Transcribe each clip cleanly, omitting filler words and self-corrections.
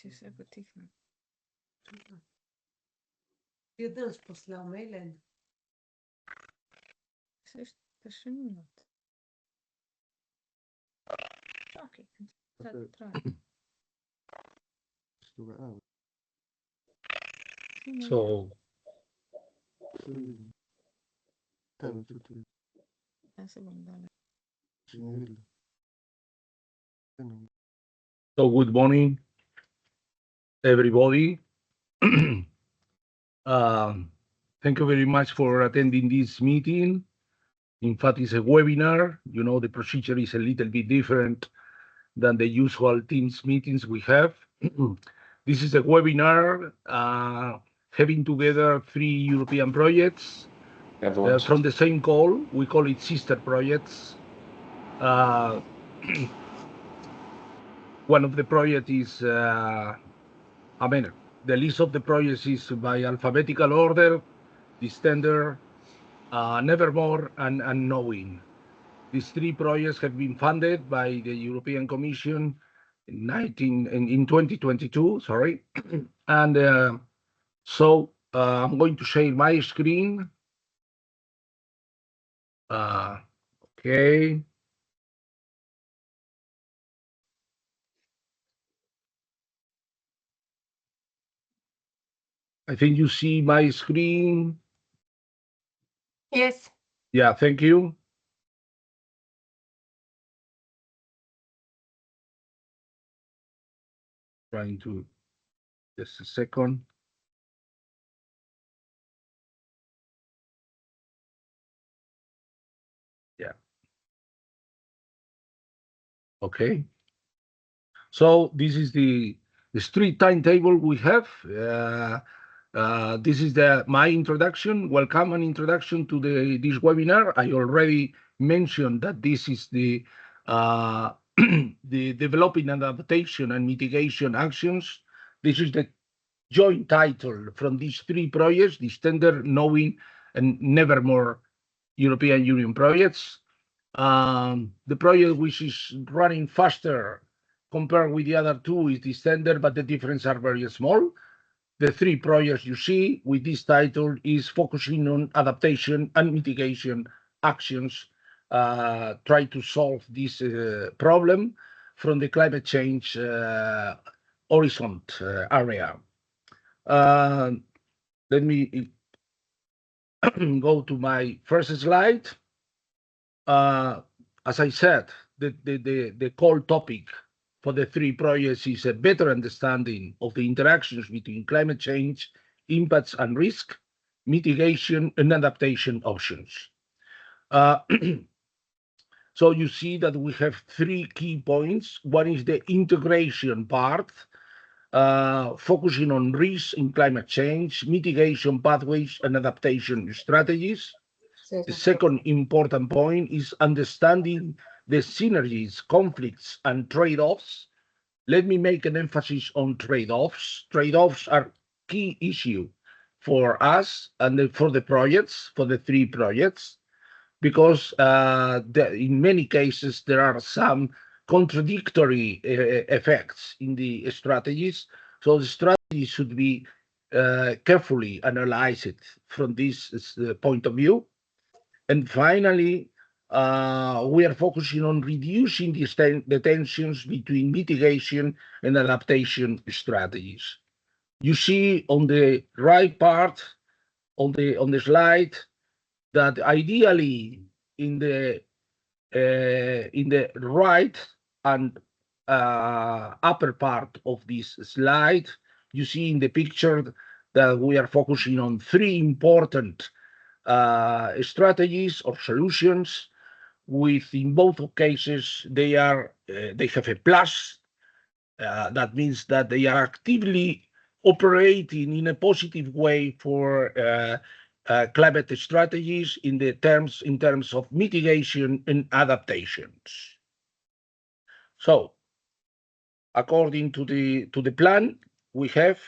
Siis jego tichno. Jedan poslal mailen. Siis tässä on minut. Okei, try. So, Se on täällä. so good morning, everybody. Thank you very much for attending this meeting. In fact, it's a webinar. You know, the procedure is a little bit different than the usual Teams meetings we have. This is a webinar having together 3 European projects from the same call. We call it sister projects. One of the projects is, the list of the projects is by alphabetical order, DISTENDER, NEVERMORE, and Knowing. These 3 projects have been funded by the European Commission in 2022, sorry. And so I'm going to share my screen. Okay. I think you see my screen. Yes. Yeah, thank you. Trying to, just a second. Yeah. Okay. So this is the street timetable we have. This is my introduction. Welcome and introduction to this webinar. I already mentioned that this is the the developing and adaptation and mitigation actions. This is the joint title from these 3 projects: DISTENDER, Knowing, and NEVERMORE European Union projects. The project which is running faster compared with the other 2 is DISTENDER, but the differences are very small. The 3 projects you see with this title is focusing on adaptation and mitigation actions, try to solve this problem from the climate change horizon area. Let me go to my first slide. As I said, the core topic for the 3 projects is a better understanding of the interactions between climate change, impacts and risk, mitigation and adaptation options. So you see that we have 3 key points. One is the integration part, focusing on risk in climate change, mitigation pathways and adaptation strategies. The second important point is understanding the synergies, conflicts, and trade-offs. Let me make an emphasis on trade-offs. Trade-offs are key issue for us and for the projects, for the 3 projects, because in many cases there are some contradictory effects in the strategies. So the strategy should be carefully analyzed from this point of view. And finally, we are focusing on reducing the tensions between mitigation and adaptation strategies. You see on the right part on the slide that ideally in the right and upper part of this slide, you see in the picture that we are focusing on 3 important strategies or solutions. With in both cases they have a plus. That means that they are actively operating in a positive way for climate strategies in terms of mitigation and adaptations. So, according to the plan we have,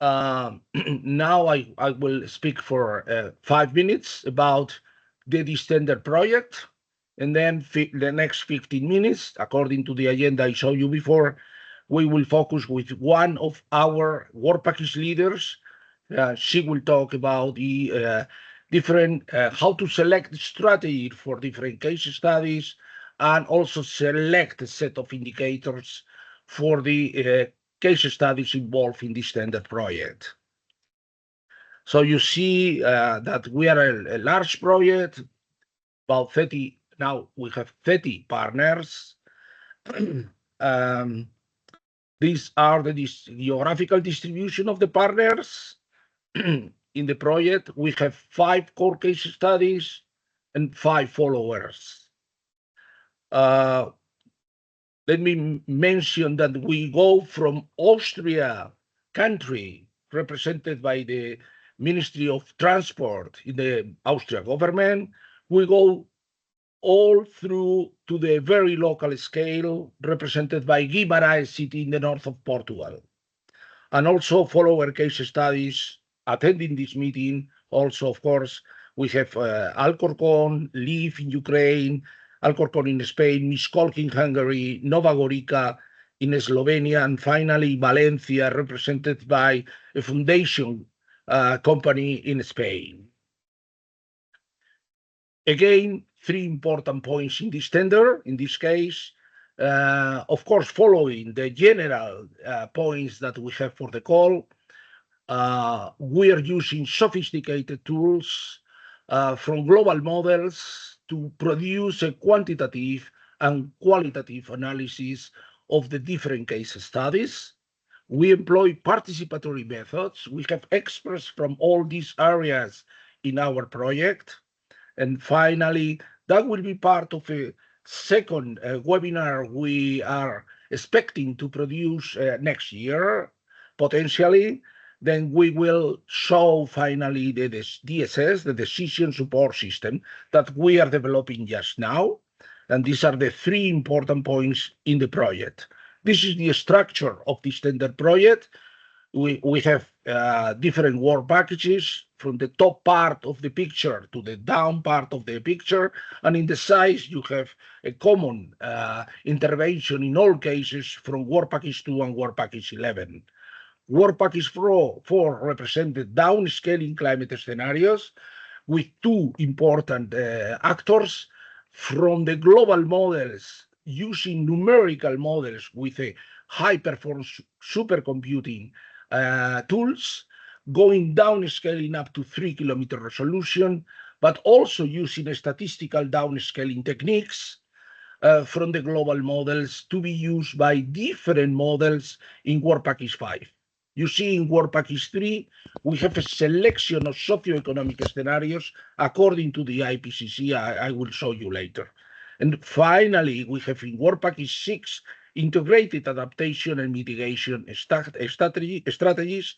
now I will speak for 5 minutes about the DISTENDER project, and then the next 15 minutes, according to the agenda I showed you before, we will focus with one of our work package leaders. She will talk about the different how to select the strategy for different case studies, and also select a set of indicators for the case studies involved in this tender project. So you see that we are a large project, about 30, now we have 30 partners. These are the geographical distribution of the partners. In the project, we have 5 core case studies and 5 followers. Let me mention that we go from Austria country, represented by the Ministry of Transport in the Austrian government. We go all through to the very local scale, represented by Guimarães city in the north of Portugal. And also follower case studies attending this meeting. Also, of course, we have Alcorcón, Lviv in Ukraine, Alcorcón in Spain, Miskolc in Hungary, Nova Gorica in Slovenia, and finally Valencia, represented by a foundation company in Spain. Again, 3 important points in this tender. In this case, of course, following the general points that we have for the call, we are using sophisticated tools from global models to produce a quantitative and qualitative analysis of the different case studies. We employ participatory methods. We have experts from all these areas in our project. And finally, that will be part of a second webinar we are expecting to produce next year, potentially. Then we will show finally the DSS, the Decision Support System, that we are developing just now. And these are the 3 important points in the project. This is the structure of this tender project. We have different work packages from the top part of the picture to the down part of the picture. And in the size, you have a common intervention in all cases from work package 2 and work package 11. Work package 4 represented downscaling climate scenarios with 2 important actors from the global models, using numerical models with a high performance supercomputing tools, going downscaling up to 3-kilometer resolution, but also using statistical downscaling techniques from the global models to be used by different models in work package 5. You see, in work package 3, we have a selection of socioeconomic scenarios according to the IPCC. I will show you later. And finally, we have in work package 6 integrated adaptation and mitigation strategies.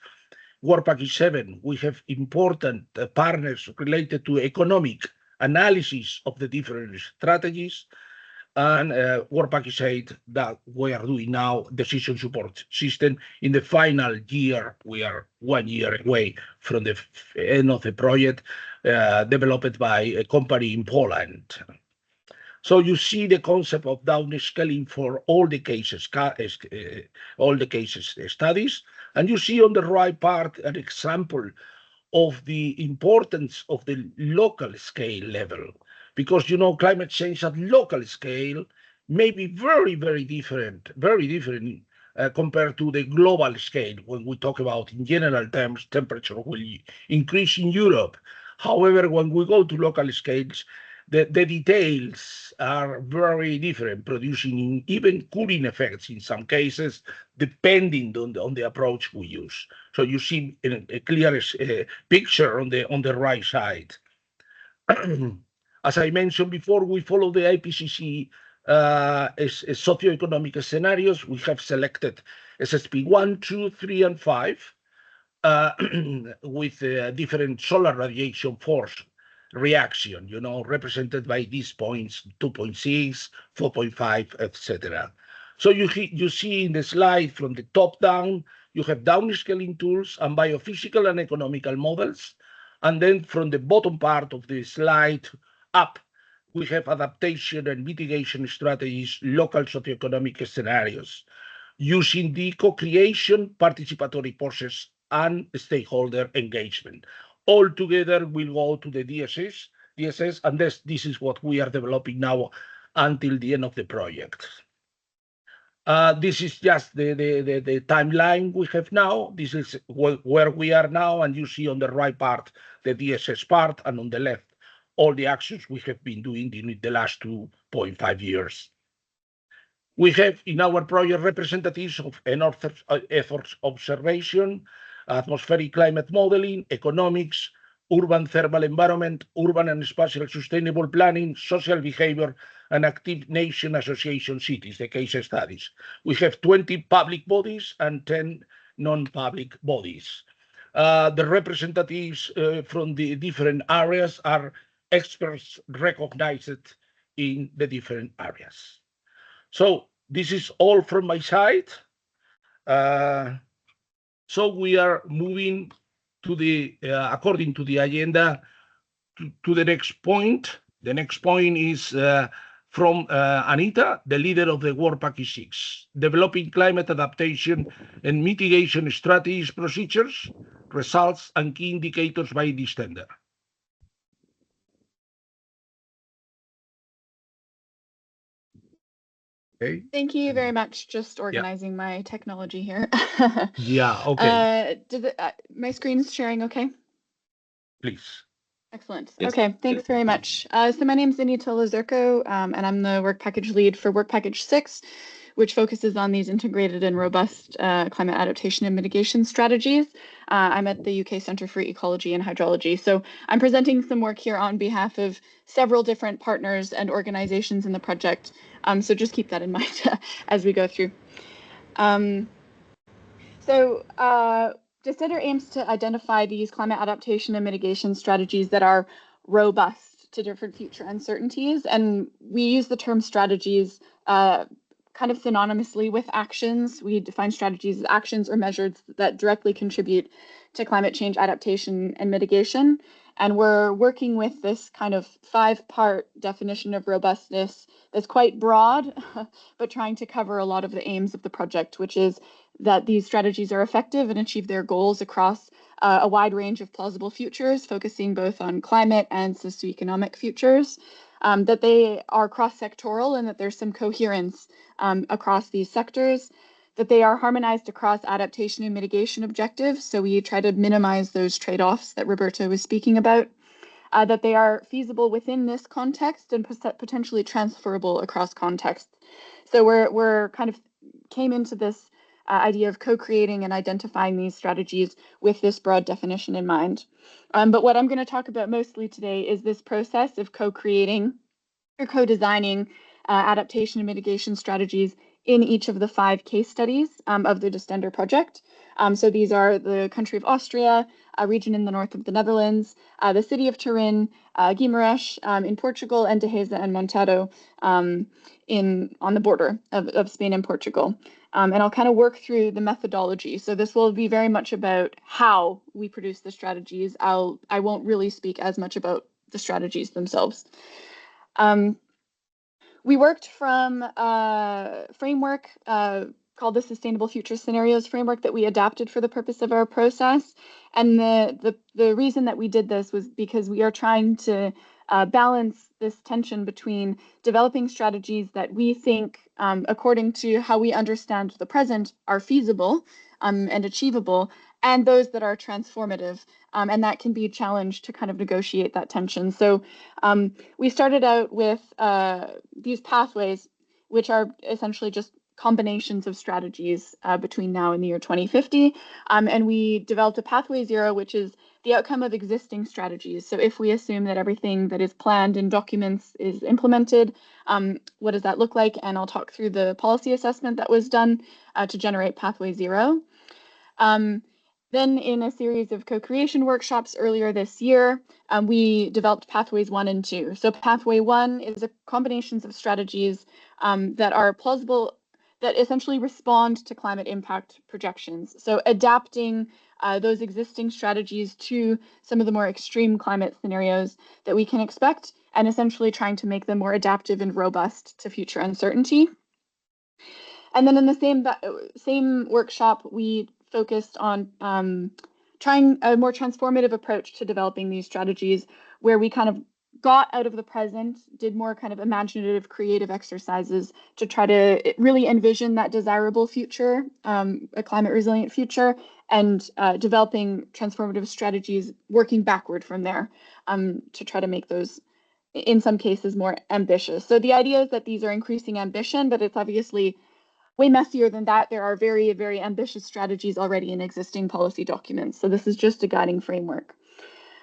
Work package 7, we have important partners related to economic analysis of the different strategies. And work package 8 that we are doing now, decision support system. In the final year, we are 1 year away from the end of the project, developed by a company in Poland. So you see the concept of downscaling for all the cases studies, and you see on the right part an example of the importance of the local scale level, because climate change at local scale may be very, very different, compared to the global scale. When we talk about, in general terms, temperature will increase in Europe. However, when we go to local scales, the details are very different, producing even cooling effects in some cases, depending on the approach we use. So you see a clear picture on the right side. As I mentioned before, we follow the IPCC socioeconomic scenarios. We have selected SSP 1, 2, 3, and 5 with different solar radiation force reaction, represented by these points, 2.6, 4.5, etc. So you see in the slide from the top down, you have downscaling tools and biophysical and economical models. And then from the bottom part of the slide up, we have adaptation and mitigation strategies, local socioeconomic scenarios. using the co-creation, participatory process, and stakeholder engagement. All together will go to the DSS, and this is what we are developing now until the end of the project. This is just the timeline we have now. This is where we are now, and you see on the right part the DSS part, and on the left all the actions we have been doing during the last 2.5 years. We have in our project representatives of Earth observation, atmospheric climate modeling, economics, urban thermal environment, urban and spatial sustainable planning, social behavior, and active nation association cities, the case studies. We have 20 public bodies and 10 non-public bodies. The representatives from the different areas are experts recognized in the different areas. So this is all from my side. So we are moving to the, according to the agenda, to the next point. The next point is from Anita, the leader of the Work Package 6, developing climate adaptation and mitigation strategies, procedures, results, and key indicators by DISTENDER. Okay. Thank you very much. Just organizing my technology here. Yeah, okay. My screen's sharing okay? Please. Excellent. Yes. Okay, thanks very much. So my name is Anita Lazurko, and I'm the Work Package lead for Work Package 6, which focuses on these integrated and robust climate adaptation and mitigation strategies. I'm at the UK Centre for Ecology and Hydrology. So I'm presenting some work here on behalf of several different partners and organizations in the project. So just keep that in mind as we go through. DISTENDER aims to identify these climate adaptation and mitigation strategies that are robust to different future uncertainties. And we use the term strategies kind of synonymously with actions. We define strategies as actions or measures that directly contribute to climate change adaptation and mitigation. And we're working with this kind of 5-part definition of robustness that's quite broad, but trying to cover a lot of the aims of the project, which is that these strategies are effective and achieve their goals across a wide range of plausible futures, focusing both on climate and socioeconomic futures, that they are cross-sectoral and that there's some coherence across these sectors, that they are harmonized across adaptation and mitigation objectives. So we try to minimize those trade-offs that Roberto was speaking about, that they are feasible within this context and potentially transferable across contexts. So we're kind of came into this idea of co-creating and identifying these strategies with this broad definition in mind. But what I'm going to talk about mostly today is this process of co-creating or co-designing adaptation and mitigation strategies in each of the 5 case studies of the DISTENDER project. So these are the country of Austria, a region in the north of the Netherlands, the city of Turin, Guimarães in Portugal, and Dehesa and Montero on the border of Spain and Portugal. And I'll kind of work through the methodology. So this will be very much about how we produce the strategies. I won't really speak as much about the strategies themselves. We worked from a framework called the Sustainable Future Scenarios framework that we adapted for the purpose of our process. And the reason that we did this was because we are trying to balance this tension between developing strategies that we think, according to how we understand the present, are feasible and achievable, and those that are transformative. And that can be a challenge to kind of negotiate that tension. So we started out with these pathways, which are essentially just combinations of strategies between now and the year 2050. And we developed a pathway 0, which is the outcome of existing strategies. So if we assume that everything that is planned in documents is implemented, what does that look like? And I'll talk through the policy assessment that was done to generate pathway 0. Then in a series of co-creation workshops earlier this year, we developed pathways 1 and 2. So pathway 1 is a combinations of strategies that are plausible, that essentially respond to climate impact projections. So adapting those existing strategies to some of the more extreme climate scenarios that we can expect, and essentially trying to make them more adaptive and robust to future uncertainty. And then in the same workshop, we focused on trying a more transformative approach to developing these strategies, where we kind of got out of the present, did more kind of imaginative, creative exercises to try to really envision that desirable future, a climate resilient future, and developing transformative strategies, working backward from there to try to make those, in some cases, more ambitious. So the idea is that these are increasing ambition, but it's obviously way messier than that. There are very, very ambitious strategies already in existing policy documents. So this is just a guiding framework.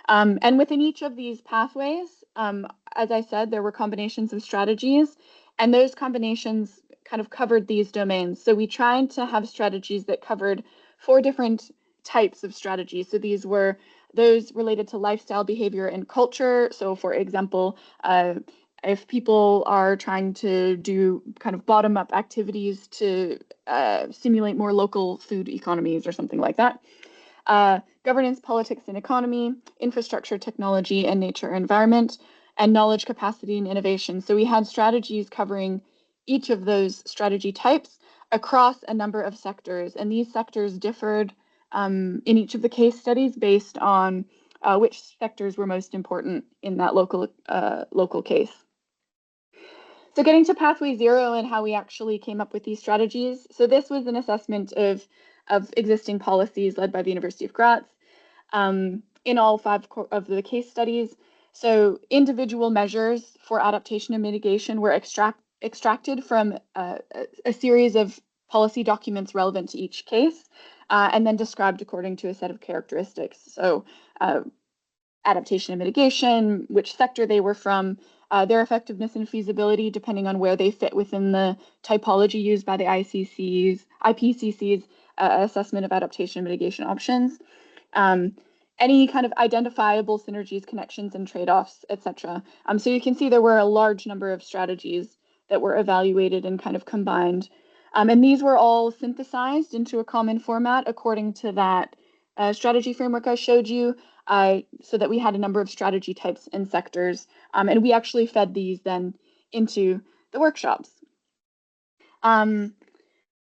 And within each of these pathways, as I said, there were combinations of strategies, and those combinations kind of covered these domains. So we tried to have strategies that covered 4 different types of strategies. So these were those related to lifestyle, behavior, and culture. So for example, if people are trying to do kind of bottom-up activities to stimulate more local food economies or something like that. Governance, politics, and economy, infrastructure, technology, and nature environment, and knowledge, capacity, and innovation. So we had strategies covering each of those strategy types across a number of sectors, and these sectors differed in each of the case studies based on which sectors were most important in that local case. So getting to pathway 0 and how we actually came up with these strategies. So this was an assessment of existing policies led by the University of Graz in all 5 of the case studies. So individual measures for adaptation and mitigation were extracted from a series of policy documents relevant to each case, and then described according to a set of characteristics. So adaptation and mitigation, which sector they were from, their effectiveness and feasibility, depending on where they fit within the typology used by the IPCC's assessment of adaptation and mitigation options, any kind of identifiable synergies, connections, and trade-offs, etc. So you can see there were a large number of strategies that were evaluated and kind of combined. And these were all synthesized into a common format according to that strategy framework I showed you, so that we had a number of strategy types and sectors. And we actually fed these then into the workshops.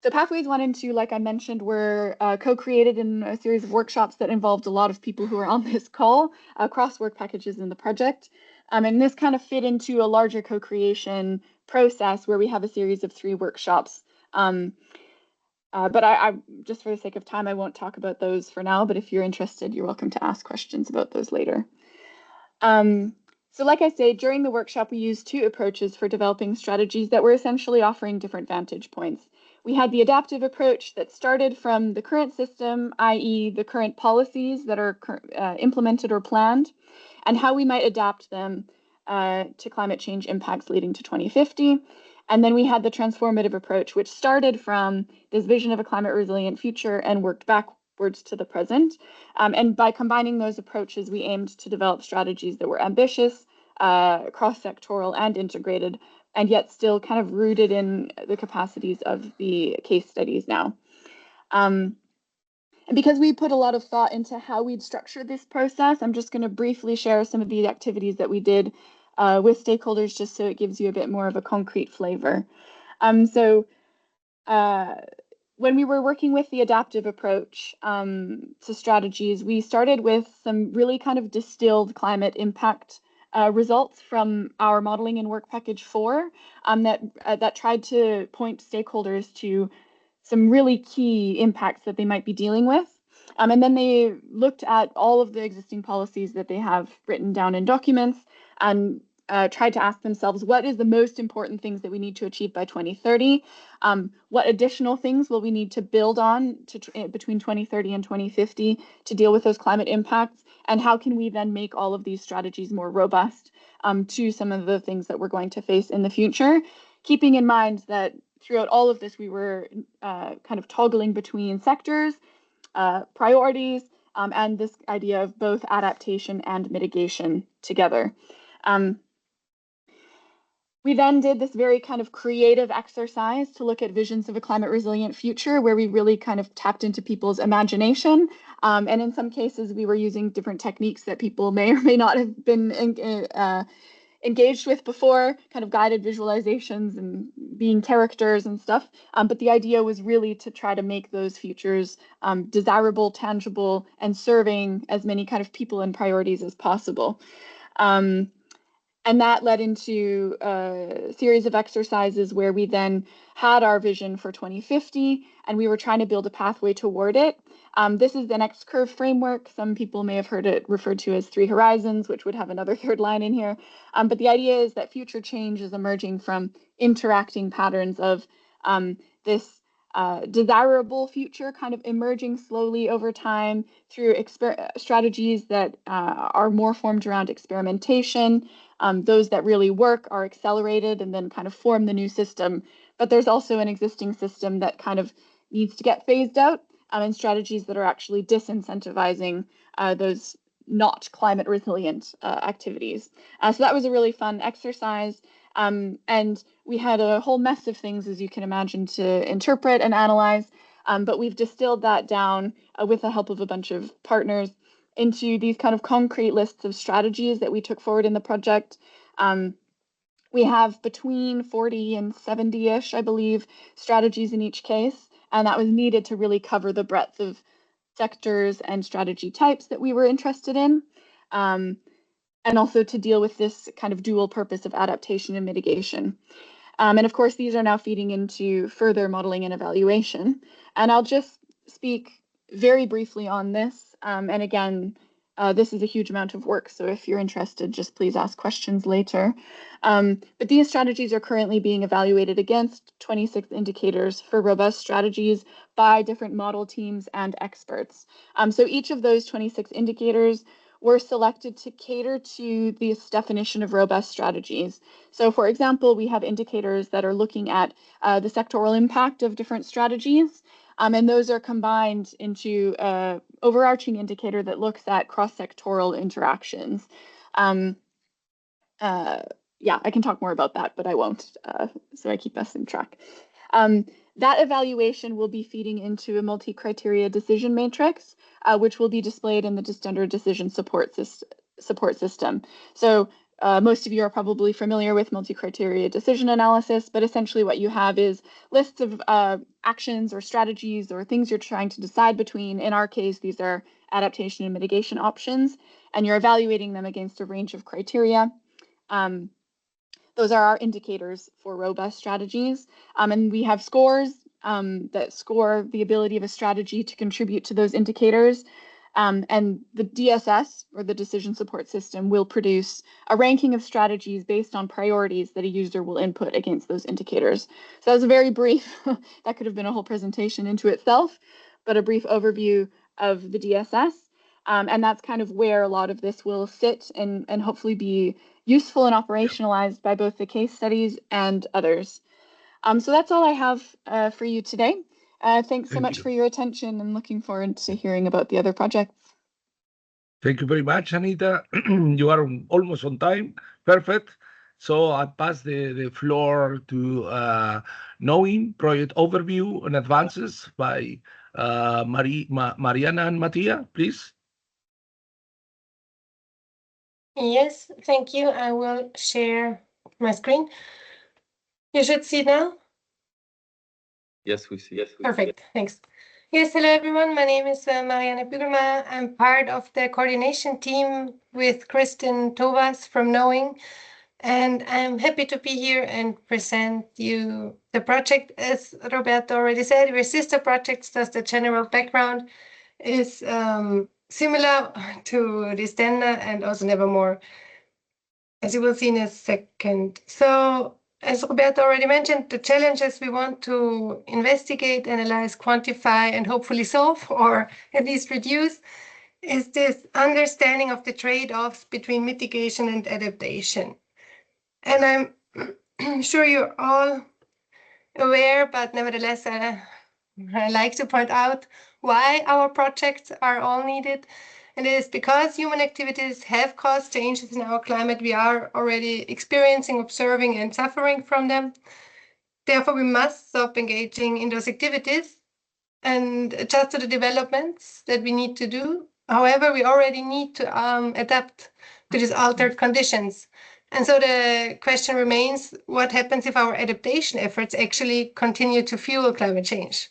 So pathways 1 and 2, like I mentioned, were co-created in a series of workshops that involved a lot of people who are on this call across work packages in the project. And this kind of fit into a larger co-creation process where we have a series of 3 workshops. But I just for the sake of time, I won't talk about those for now, but if you're interested, you're welcome to ask questions about those later. So like I say, during the workshop, we used 2 approaches for developing strategies that were essentially offering different vantage points. We had the adaptive approach that started from the current system, i.e. the current policies that are implemented or planned, and how we might adapt them to climate change impacts leading to 2050. And then we had the transformative approach, which started from this vision of a climate resilient future and worked backwards to the present. And by combining those approaches, we aimed to develop strategies that were ambitious, cross-sectoral, and integrated, and yet still kind of rooted in the capacities of the case studies now. And because we put a lot of thought into how we'd structure this process, I'm just going to briefly share some of the activities that we did with stakeholders, just so it gives you a bit more of a concrete flavor. So when we were working with the adaptive approach to strategies, we started with some really kind of distilled climate impact results from our modeling in work package 4 that tried to point stakeholders to some really key impacts that they might be dealing with. And then they looked at all of the existing policies that they have written down in documents and tried to ask themselves, what is the most important things that we need to achieve by 2030? What additional things will we need to build on between 2030 and 2050 to deal with those climate impacts? And how can we then make all of these strategies more robust to some of the things that we're going to face in the future? Keeping in mind that throughout all of this, we were kind of toggling between sectors, priorities, and this idea of both adaptation and mitigation together. We then did this very kind of creative exercise to look at visions of a climate resilient future, where we really kind of tapped into people's imagination. And in some cases, we were using different techniques that people may or may not have been engaged with before, kind of guided visualizations and being characters and stuff. But the idea was really to try to make those futures desirable, tangible, and serving as many kind of people and priorities as possible. And that led into a series of exercises where we then had our vision for 2050, and we were trying to build a pathway toward it. This is the next curve framework. Some people may have heard it referred to as 3 horizons, which would have another third line in here. But the idea is that future change is emerging from interacting patterns of this desirable future kind of emerging slowly over time through strategies that are more formed around experimentation. Those that really work are accelerated and then kind of form the new system. But there's also an existing system that kind of needs to get phased out, and strategies that are actually disincentivizing those not climate resilient activities. So that was a really fun exercise. And we had a whole mess of things, as you can imagine, to interpret and analyze. But we've distilled that down with the help of a bunch of partners into these kind of concrete lists of strategies that we took forward in the project. We have between 40 and 70-ish, I believe, strategies in each case, and that was needed to really cover the breadth of sectors and strategy types that we were interested in, and also to deal with this kind of dual purpose of adaptation and mitigation. And of course, these are now feeding into further modeling and evaluation. And I'll just speak very briefly on this. And again, this is a huge amount of work, so if you're interested, just please ask questions later. But these strategies are currently being evaluated against 26 indicators for robust strategies by different model teams and experts. So each of those 26 indicators were selected to cater to this definition of robust strategies. So for example, we have indicators that are looking at the sectoral impact of different strategies. And those are combined into an overarching indicator that looks at cross-sectoral interactions. Yeah, I can talk more about that, but I won't, so I keep us in track. That evaluation will be feeding into a multi-criteria decision matrix, which will be displayed in the DISTENDER decision support system. So most of you are probably familiar with multi-criteria decision analysis, but essentially what you have is lists of actions or strategies or things you're trying to decide between. In our case, these are adaptation and mitigation options, and you're evaluating them against a range of criteria. Those are our indicators for robust strategies. And we have scores that score the ability of a strategy to contribute to those indicators. And the DSS, or the decision support system, will produce a ranking of strategies based on priorities that a user will input against those indicators. So that was a very brief, that could have been a whole presentation into itself, but a brief overview of the DSS. And that's kind of where a lot of this will sit and hopefully be useful and operationalized by both the case studies and others. So that's all I have for you today. Thanks so much for your attention, and looking forward to hearing about the other projects. Thank you very much, Anita. You are almost on time. Perfect. So I pass the floor to knowing project overview and advances by Mariana and Mattia, please. Yes, thank you. I will share my screen. You should see now. Yes, we see. Perfect, thanks. Yes, hello everyone. My name is Marianne Bügelma. I'm part of the coordination team with Kristen Tovas from Knowing, and I'm happy to be here and present you the project. As Roberto already said, we're sister projects, thus the general background is similar to DISTENDER and also NEVERMORE, as you will see in a second. So, as Roberto already mentioned, the challenges we want to investigate, analyze, quantify, and hopefully solve, or at least reduce, is this understanding of the trade-offs between mitigation and adaptation. And I'm sure you're all aware, but nevertheless, I like to point out why our projects are all needed. And it is because human activities have caused changes in our climate. We are already experiencing, observing, and suffering from them. Therefore, we must stop engaging in those activities and adjust to the developments that we need to do. However, we already need to adapt to these altered conditions. And so the question remains, what happens if our adaptation efforts actually continue to fuel climate change?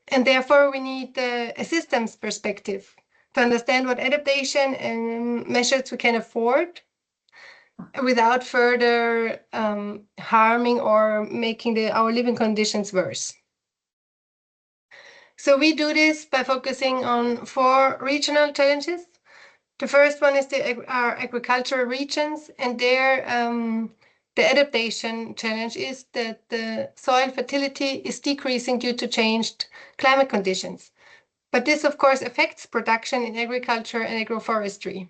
And therefore, we need a systems perspective to understand what adaptation and measures we can afford without further harming or making our living conditions worse. So we do this by focusing on 4 regional challenges. The first one is our agricultural regions, and there the adaptation challenge is that the soil fertility is decreasing due to changed climate conditions. But this, of course, affects production in agriculture and agroforestry.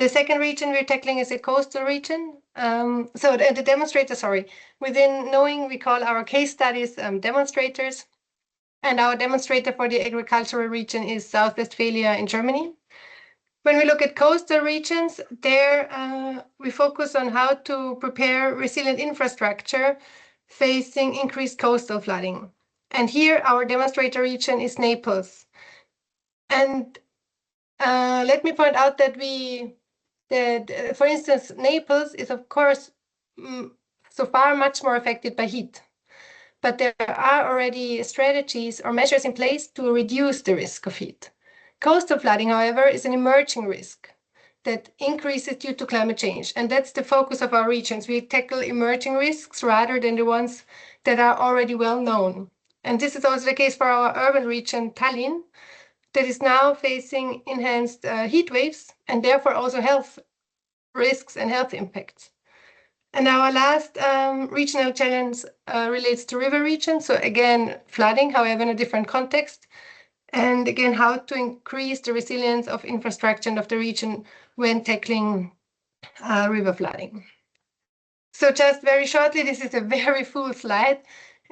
The second region we're tackling is a coastal region. The demonstrators, within knowing, we call our case studies demonstrators. And our demonstrator for the agricultural region is South Westphalia in Germany. When we look at coastal regions, there we focus on how to prepare resilient infrastructure facing increased coastal flooding. And here our demonstrator region is Naples. And let me point out that for instance, Naples is of course so far much more affected by heat. But there are already strategies or measures in place to reduce the risk of heat. Coastal flooding, however, is an emerging risk that increases due to climate change. And that's the focus of our regions. We tackle emerging risks rather than the ones that are already well known. And this is also the case for our urban region, Tallinn, that is now facing enhanced heat waves and therefore also health risks and health impacts. And our last regional challenge relates to river regions. So again, flooding, however, in a different context. And again, how to increase the resilience of infrastructure and of the region when tackling river flooding. So just very shortly, this is a very full slide,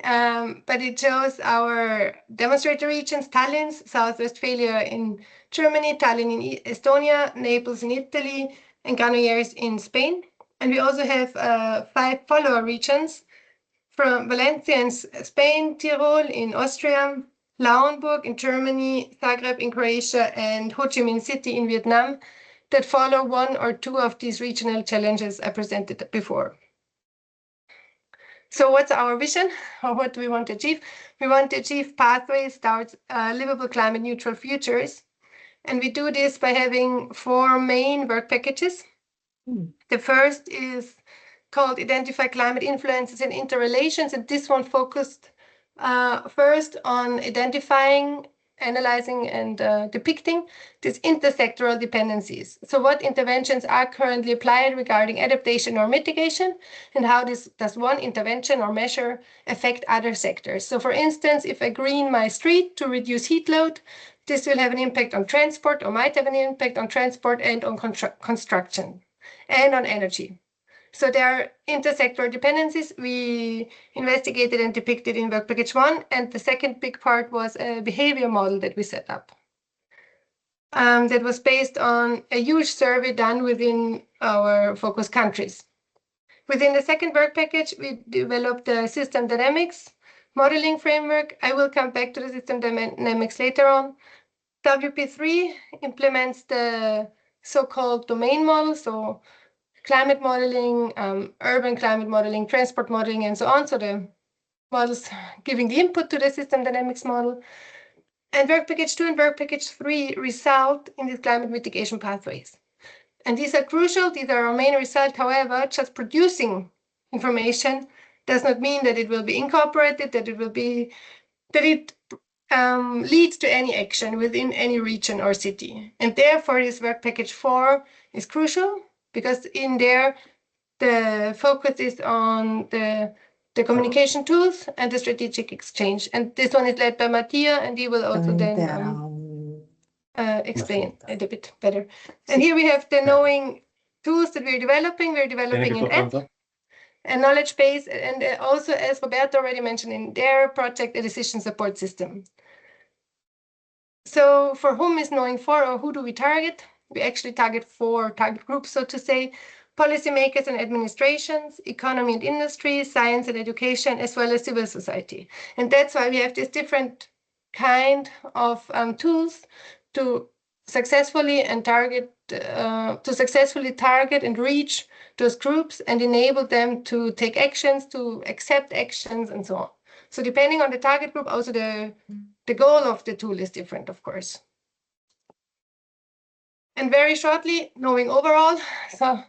but it shows our demonstrator regions: Tallinn, South Westphalia in Germany, Tallinn in Estonia, Naples in Italy, and Granollers in Spain. And we also have 5 follower regions from Valencia in Spain, Tyrol in Austria, Lauenburg in Germany, Zagreb in Croatia, and Ho Chi Minh City in Vietnam that follow 1 or 2 of these regional challenges I presented before. So what's our vision, or what do we want to achieve? We want to achieve pathways towards livable climate neutral futures. And we do this by having 4 main work packages. The first is called Identify Climate Influences and Interrelations, and this one focused first on identifying, analyzing, and depicting these intersectoral dependencies. So what interventions are currently applied regarding adaptation or mitigation, and how does one intervention or measure affect other sectors? So for instance, if I green my street to reduce heat load, this will have an impact on transport, or might have an impact on transport and on construction and on energy. So there are intersectoral dependencies we investigated and depicted in work package 1, and the second big part was a behavior model that we set up. That was based on a huge survey done within our focus countries. Within the second work package, we developed the system dynamics modeling framework. I will come back to the system dynamics later on. WP3 implements the so-called domain model, so climate modeling, urban climate modeling, transport modeling, and so on. So the models giving the input to the system dynamics model. And work package 2 and work package 3 result in these climate mitigation pathways. And these are crucial. These are our main result. However, just producing information does not mean that it will be incorporated, that it leads to any action within any region or city. And therefore, this work package 4 is crucial, because in there, the focus is on the communication tools and the strategic exchange. And this one is led by Mattia, and he will also then explain a little bit better. And here we have the knowing tools that we're developing. We're developing an app, a knowledge base, and also, as Roberto already mentioned in their project, a decision support system. So for whom is knowing for, or who do we target? We actually target 4 target groups, so to say: policymakers and administrations, economy and industry, science and education, as well as civil society. And that's why we have this different kind of tools to successfully and target to successfully target and reach those groups and enable them to take actions, to accept actions, and so on. So depending on the target group, also the goal of the tool is different, of course. And very shortly, knowing overall, so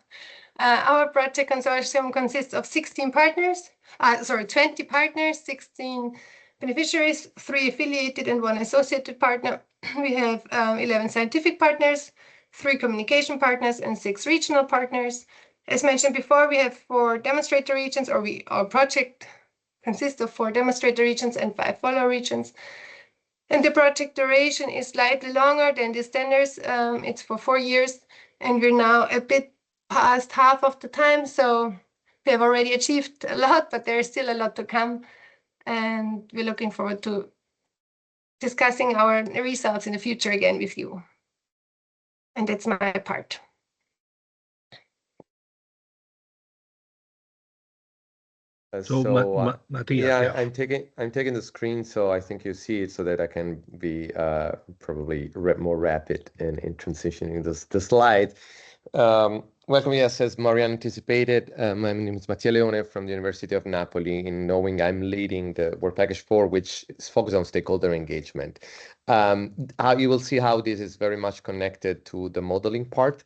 our project consortium consists of 16 partners, 20 partners, 16 beneficiaries, 3 affiliated and 1 associated partner. We have 11 scientific partners, 3 communication partners, and 6 regional partners. As mentioned before, we have 4 demonstrator regions, our project consists of 4 demonstrator regions and 5 follow regions. And the project duration is slightly longer than DISTENDER's. It's for 4 years, and we're now a bit past half of the time. So we have already achieved a lot, but there is still a lot to come. And we're looking forward to discussing our results in the future again with you. And that's my part. Matthias, yeah, I'm taking the screen, so I think you see it, so that I can be probably more rapid in transitioning the slide. Welcome, yes, as Marianne anticipated, my name is Mattia Leone from the University of Napoli. In Knowing, I'm leading the work package 4, which is focused on stakeholder engagement. You will see how this is very much connected to the modeling part.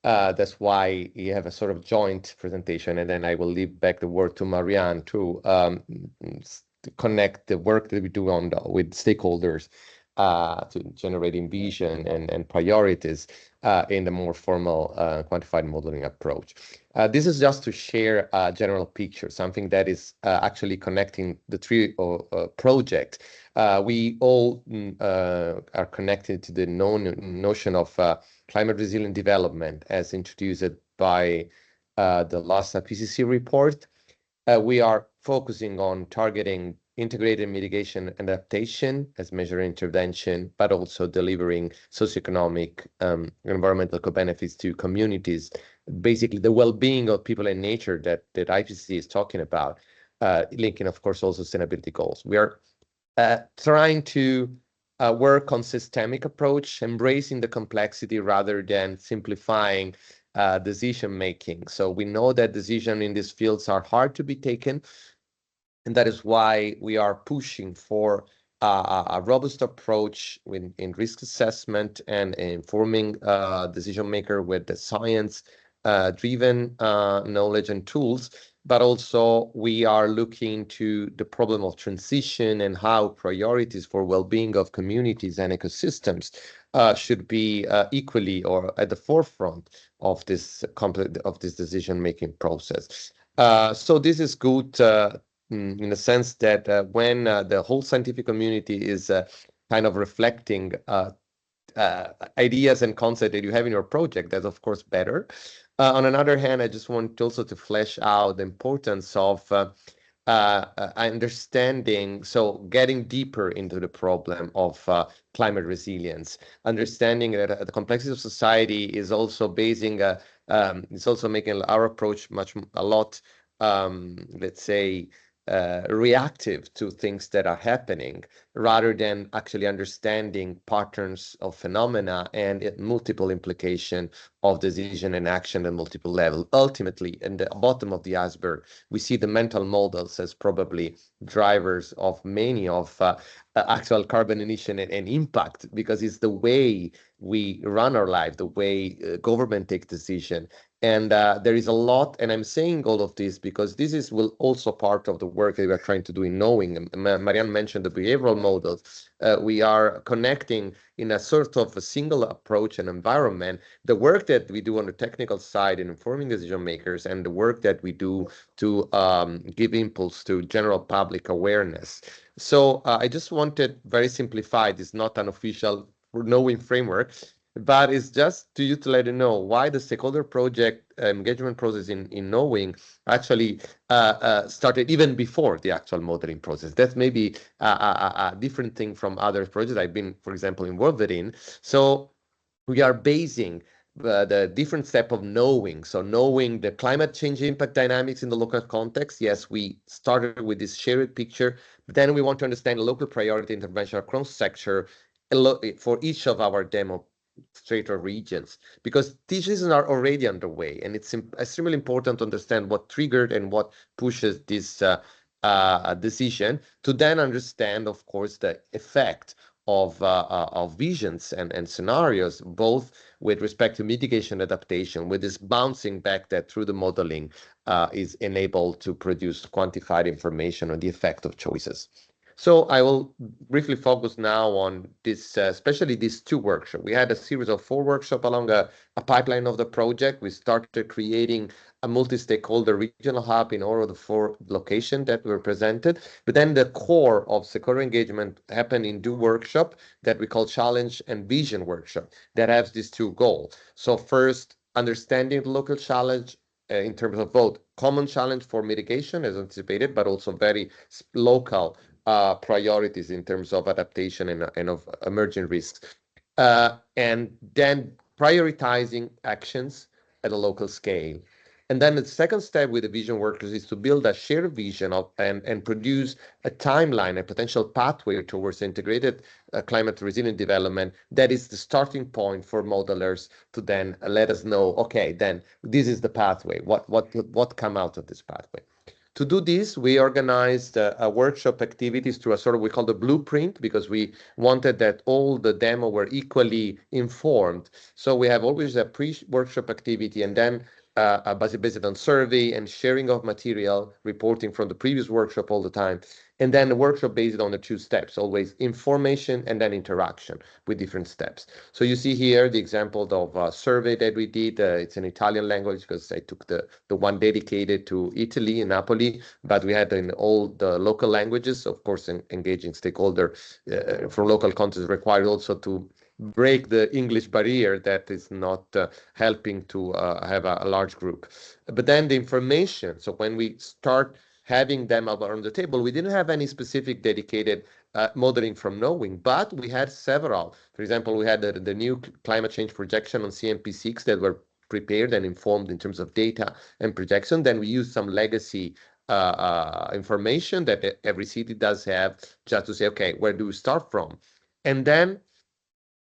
That's why you have a sort of joint presentation, and then I will leave back the word to Marianne to connect the work that we do with stakeholders to generating vision and priorities in the more formal quantified modeling approach. This is just to share a general picture, something that is actually connecting the 3 projects. We all are connected to the notion of climate resilient development as introduced by the last PCC report. We are focusing on targeting integrated mitigation and adaptation as measured intervention, but also delivering socioeconomic environmental co-benefits to communities, basically the well-being of people and nature that IPCC is talking about, linking, of course, also sustainability goals. We are trying to work on systemic approach, embracing the complexity rather than simplifying decision-making. So we know that decisions in these fields are hard to be taken, and that is why we are pushing for a robust approach in risk assessment and informing decision maker with the science-driven knowledge and tools. But also we are looking to the problem of transition and how priorities for well-being of communities and ecosystems should be equally or at the forefront of this decision-making process. So this is good in the sense that when the whole scientific community is kind of reflecting ideas and concepts that you have in your project, that's of course better. On another hand, I just want also to flesh out the importance of understanding, so getting deeper into the problem of climate resilience, understanding that the complexity of society is also basing, it's also making our approach a lot, let's say, reactive to things that are happening rather than actually understanding patterns of phenomena and multiple implication of decision and action at multiple levels. Ultimately, in the bottom of the iceberg, we see the mental models as probably drivers of many of actual carbon emission and impact, because it's the way we run our life, the way government take decision. And there is a lot, and I'm saying all of this because this is also part of the work that we are trying to do in Knowing. Marianne mentioned the behavioral models. We are connecting in a sort of a single approach and environment the work that we do on the technical side in informing decision makers and the work that we do to give impulse to general public awareness. So I just wanted, very simplified, it's not an official Knowing framework, but it's just to you to let you know why the stakeholder project engagement process in Knowing actually started even before the actual modeling process. That's maybe a different thing from other projects I've been, for example, involved in. So we are basing the different step of knowing. So knowing the climate change impact dynamics in the local context. Yes, we started with this shared picture, but then we want to understand the local priority intervention across sector for each of our demo straighter regions, because decisions are already underway, and it's extremely important to understand what triggered and what pushes this decision, to then understand, of course, the effect of visions and scenarios, both with respect to mitigation adaptation, with this bouncing back that through the modeling is enabled to produce quantified information on the effect of choices. So I will briefly focus now on this, especially these two workshops. We had a series of 4 workshops along a pipeline of the project. We started creating a multi-stakeholder regional hub in all of the 4 locations that were presented. But then the core of stakeholder engagement happened in 2 workshops that we call challenge and vision workshop that has these 2 goals. So first, understanding the local challenge in terms of both common challenge for mitigation as anticipated, but also very local priorities in terms of adaptation and of emerging risks. And then prioritizing actions at a local scale. And then the second step with the vision workers is to build a shared vision and produce a timeline, a potential pathway towards integrated climate resilient development that is the starting point for modelers to then let us know, okay, then this is the pathway. What come out of this pathway? To do this, we organized a workshop activities through a sort of, we call the blueprint, because we wanted that all the demo were equally informed. So we have always a pre-workshop activity, and then based on survey and sharing of material, reporting from the previous workshop all the time. And then a workshop based on the 2 steps, always information and then interaction with different steps. So you see here the example of a survey that we did. It's in Italian language because I took the one dedicated to Italy in Napoli, but we had in all the local languages, of course, engaging stakeholder from local context required also to break the English barrier that is not helping to have a large group. But then the information, so when we start having them around the table, we didn't have any specific dedicated modeling from knowing, but we had several. For example, we had the new climate change projection on CMP6 that were prepared and informed in terms of data and projection. Then we used some legacy information that every city does have, just to say, okay, where do we start from? And then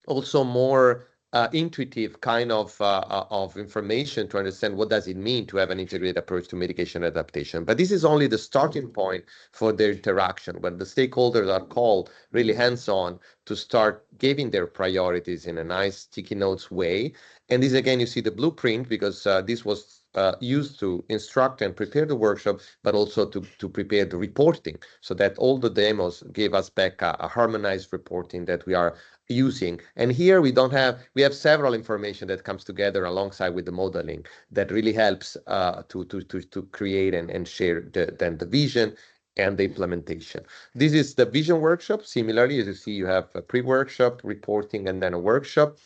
also more intuitive kind of information to understand what does it mean to have an integrated approach to mitigation adaptation. But this is only the starting point for the interaction, when the stakeholders are called really hands-on to start giving their priorities in a nice sticky notes way. And this, again, you see the blueprint, because this was used to instruct and prepare the workshop, but also to prepare the reporting, so that all the demos gave us back a harmonized reporting that we are using. And here we have several information that comes together alongside with the modeling that really helps to create and share then the vision and the implementation. This is the vision workshop. Similarly, as you see, you have a pre-workshop, reporting, and then a workshop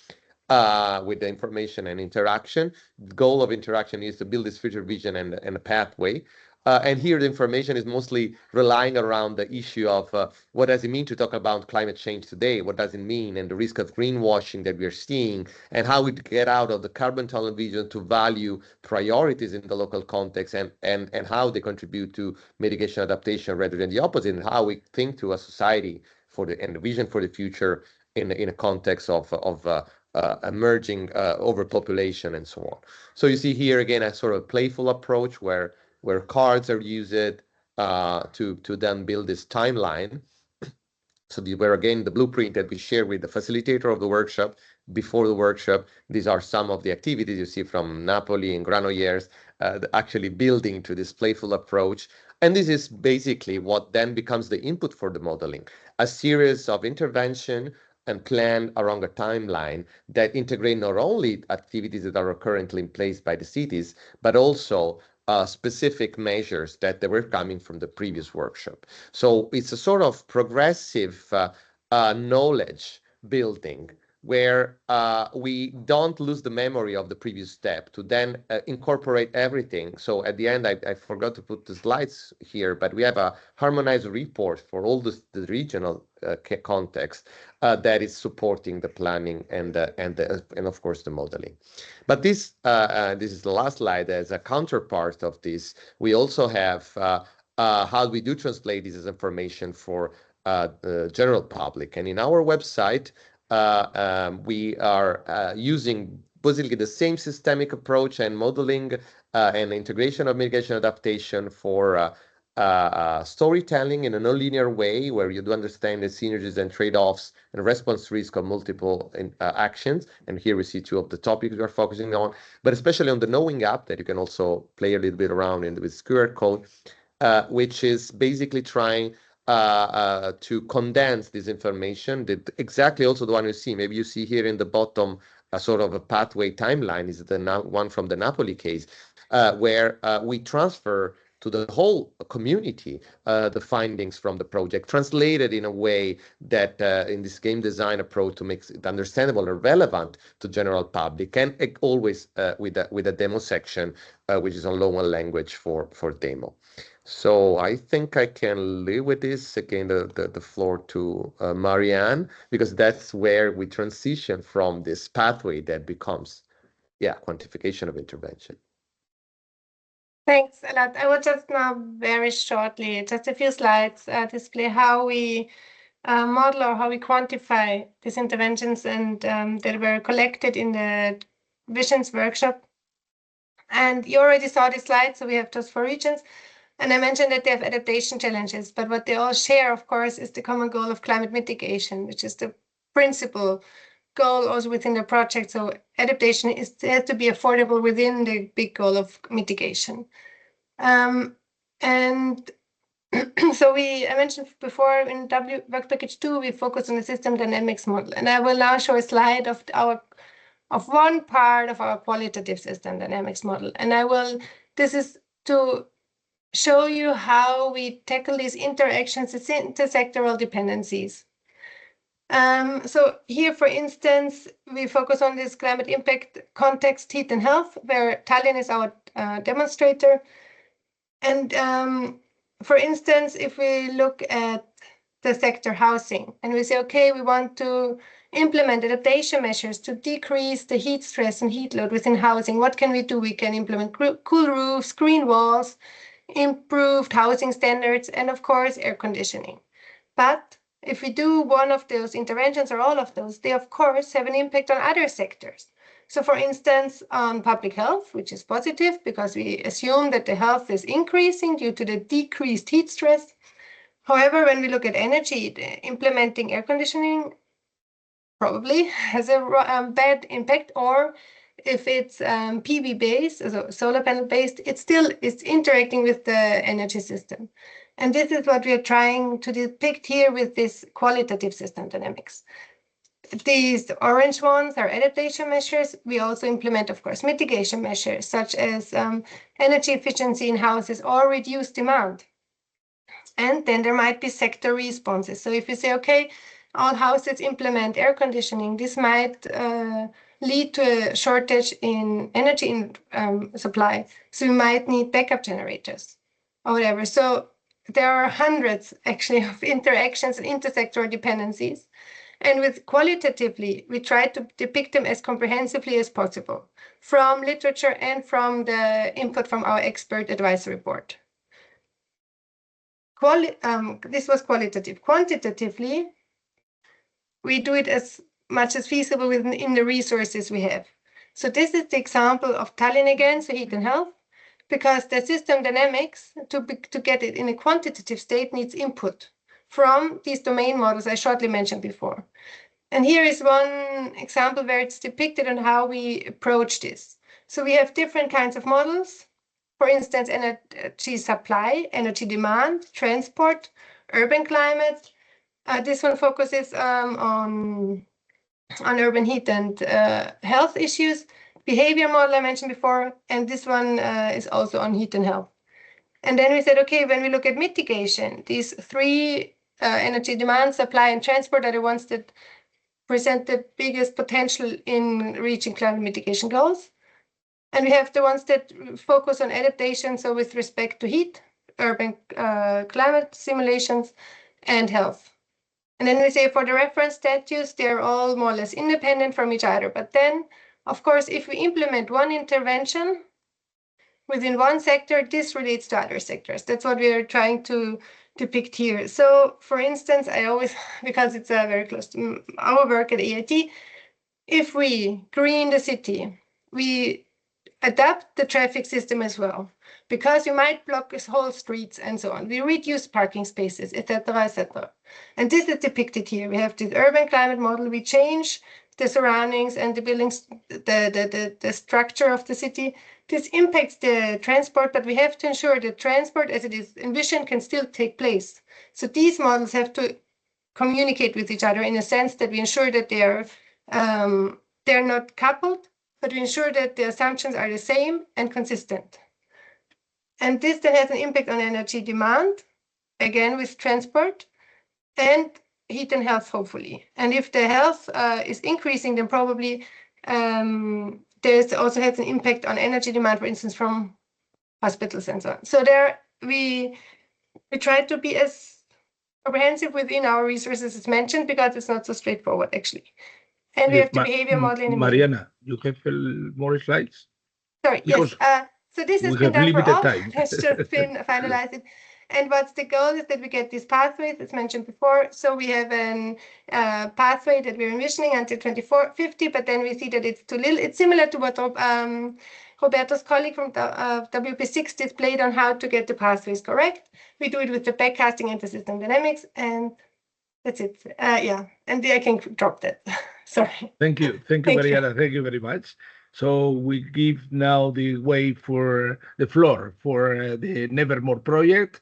with the information and interaction. The goal of interaction is to build this future vision and a pathway. And here the information is mostly relying around the issue of what does it mean to talk about climate change today? What does it mean? And the risk of greenwashing that we are seeing, and how we get out of the carbon tunnel vision to value priorities in the local context, and how they contribute to mitigation adaptation rather than the opposite, and how we think to a society and the vision for the future in a context of emerging overpopulation and so on. So you see here again a sort of playful approach where cards are used to then build this timeline. So these were again the blueprint that we share with the facilitator of the workshop before the workshop. These are some of the activities you see from Napoli and Granollers, actually building to this playful approach. And this is basically what then becomes the input for the modeling, a series of intervention and plan around a timeline that integrate not only activities that are currently in place by the cities, but also specific measures that they were coming from the previous workshop. So it's a sort of progressive knowledge building where we don't lose the memory of the previous step to then incorporate everything. So at the end, I forgot to put the slides here, but we have a harmonized report for all the regional context that is supporting the planning and of course the modeling. But this is the last slide. As a counterpart of this, we also have how we do translate this as information for the general public. And in our website, we are using basically the same systemic approach and modeling and integration of mitigation adaptation for storytelling in a nonlinear way, where you do understand the synergies and trade-offs and response risk of multiple actions. And here we see two of the topics we are focusing on, but especially on the Knowing app that you can also play a little bit around with QR code, which is basically trying to condense this information. Exactly also the one you see. Maybe you see here in the bottom a sort of a pathway timeline is the one from the Napoli case, where we transfer to the whole community the findings from the project, translated in a way that in this game design approach to make it understandable or relevant to general public, and always with a demo section, which is on local language for demo. So I think I can live with this. Again, the floor to Marianne, because that's where we transition from this pathway that becomes, quantification of intervention. Thanks a lot. I will just now very shortly, just a few slides, display how we model or how we quantify these interventions and that were collected in the Visions workshop. And you already saw this slide, so we have those 4 regions. And I mentioned that they have adaptation challenges, but what they all share, of course, is the common goal of climate mitigation, which is the principal goal also within the project. So adaptation has to be affordable within the big goal of mitigation. And so I mentioned before in work package 2, we focus on the system dynamics model. And I will now show a slide of one part of our qualitative system dynamics model. And this is to show you how we tackle these interactions, these intersectoral dependencies. So here, for instance, we focus on this climate impact context, heat and health, where Tallinn is our demonstrator. And for instance, if we look at the sector housing and we say, okay, we want to implement adaptation measures to decrease the heat stress and heat load within housing, what can we do? We can implement cool roofs, green walls, improved housing standards, and of course, air conditioning. But if we do one of those interventions or all of those, they of course have an impact on other sectors. So for instance, on public health, which is positive because we assume that the health is increasing due to the decreased heat stress. However, when we look at energy, implementing air conditioning probably has a bad impact, or if it's PV based, so solar panel based, it's interacting with the energy system. And this is what we are trying to depict here with this qualitative system dynamics. These orange ones are adaptation measures. We also implement, of course, mitigation measures, such as energy efficiency in houses or reduced demand. And then there might be sector responses. So if you say, okay, all houses implement air conditioning, this might lead to a shortage in energy supply. So we might need backup generators or whatever. So there are hundreds actually of interactions and intersectoral dependencies. And with qualitatively, we try to depict them as comprehensively as possible from literature and from the input from our expert advisory board. This was qualitative. Quantitatively, we do it as much as feasible within the resources we have. So this is the example of Tallinn again, so heat and health, because the system dynamics, to get it in a quantitative state, needs input from these domain models I shortly mentioned before. And here is one example where it's depicted on how we approach this. So we have different kinds of models. For instance, energy supply, energy demand, transport, urban climate. This one focuses on urban heat and health issues. Behavior model I mentioned before, and this one is also on heat and health. And then we said, okay, when we look at mitigation, these 3 energy demand, supply, and transport are the ones that present the biggest potential in reaching climate mitigation goals. And we have the ones that focus on adaptation, so with respect to heat, urban climate simulations, and health. And then we say for the reference statues, they're all more or less independent from each other. But then, of course, if we implement one intervention within one sector, this relates to other sectors. That's what we are trying to depict here. So, for instance, I always, because it's very close to our work at EIT, if we green the city, we adapt the traffic system as well, because you might block whole streets and so on. We reduce parking spaces, etc., etc. And this is depicted here. We have this urban climate model. We change the surroundings and the buildings, the structure of the city. This impacts the transport, but we have to ensure that transport as it is envisioned can still take place. So these models have to communicate with each other in a sense that we ensure that they're not coupled, but we ensure that the assumptions are the same and consistent. And this then has an impact on energy demand, again with transport, and heat and health, hopefully. And if the health is increasing, then probably there's also has an impact on energy demand, for instance, from hospitals and so on. So there we try to be as comprehensive within our resources as mentioned, because it's not so straightforward actually. And we have the behavior model in the middle. Mariana, you have more slides? Sorry, Because yes. So this has we been have done for limited all. time. It's just been finalized. And what's the goal is that we get these pathways, as mentioned before. So we have a pathway that we're envisioning until 2050, but then we see that it's too little. It's similar to what Roberto's colleague from WP6 displayed on how to get the pathways correct. We do it with the backcasting and the system dynamics, and that's it. Yeah, and I can drop that. Sorry. Thank you, Mariana. Thank you very much. So we give now the floor for the Nevermore project.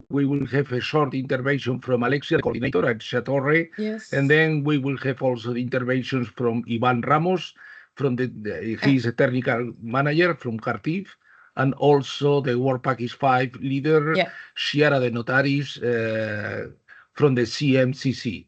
We will have a short intervention from Alexia, the coordinator, and Chatorre. Yes. And then we will have also the interventions from Ivan Ramos, from he's a technical manager from Cartif, and also the Work Package 5 leader, Chiara De Notaris, from the CMCC.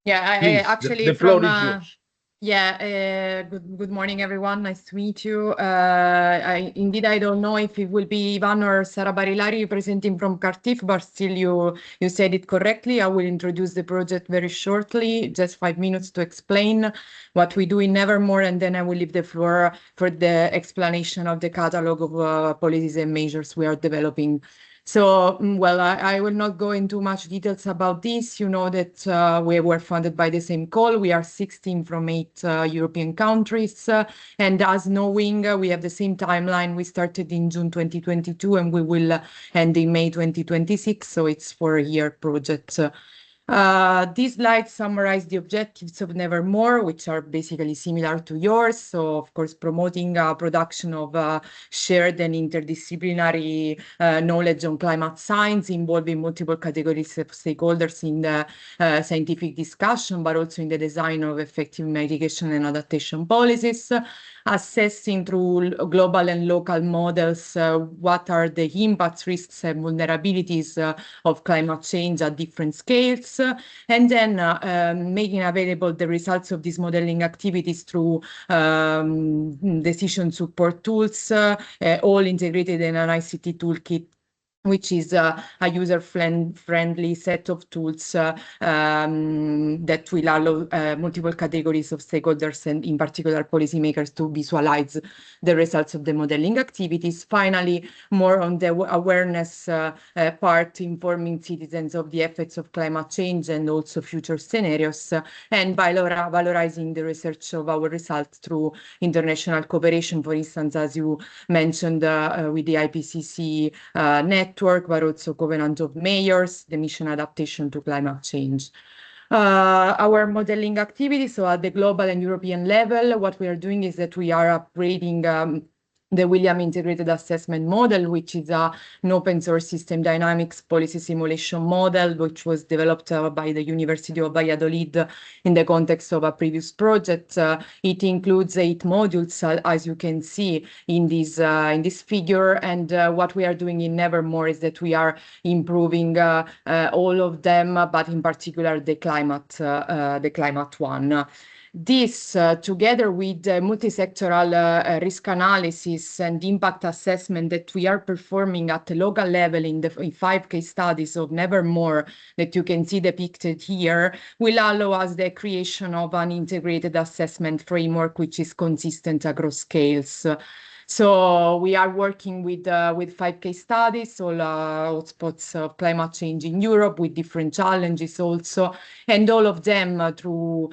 Yeah, Please, actually, the floor is yours. Yeah, good morning, everyone. Nice to meet you. Indeed, I don't know if it will be Ivan or Sara Barilari presenting from Cartif, but still you said it correctly. I will introduce the project very shortly, just 5 minutes to explain what we do in Nevermore, and then I will leave the floor for the explanation of the catalog of policies and measures we are developing. So, well, I will not go into much details about this. You know that we were funded by the same call. We are 16 from 8 European countries. And as knowing, we have the same timeline. We started in June 2022 and we will end in May 2026. So it's 4-year project. These slides summarize the objectives of Nevermore, which are basically similar to yours. So, of course, promoting production of shared and interdisciplinary knowledge on climate science, involving multiple categories of stakeholders in the scientific discussion, but also in the design of effective mitigation and adaptation policies, assessing through global and local models what are the impacts, risks, and vulnerabilities of climate change at different scales. And then making available the results of these modeling activities through decision support tools, all integrated in an ICT toolkit, which is a user-friendly set of tools that will allow multiple categories of stakeholders and in particular policymakers to visualize the results of the modeling activities. Finally, more on the awareness part, informing citizens of the effects of climate change and also future scenarios, and valorizing the research of our results through international cooperation, for instance, as you mentioned with the IPCC network, but also Covenant of Mayors, the mission adaptation to climate change. Our modeling activities, so at the global and European level, what we are doing is that we are upgrading the William Integrated Assessment Model, which is an open source system dynamics policy simulation model, which was developed by the University of Valladolid in the context of a previous project. It includes 8 modules, as you can see in this figure. And what we are doing in Nevermore is that we are improving all of them, but in particular the climate one. This, together with the multi-sectoral risk analysis and impact assessment that we are performing at the local level in 5 case studies of Nevermore that you can see depicted here, will allow us the creation of an integrated assessment framework which is consistent across scales. So we are working with 5 case studies, all hotspots of climate change in Europe with different challenges also, and all of them through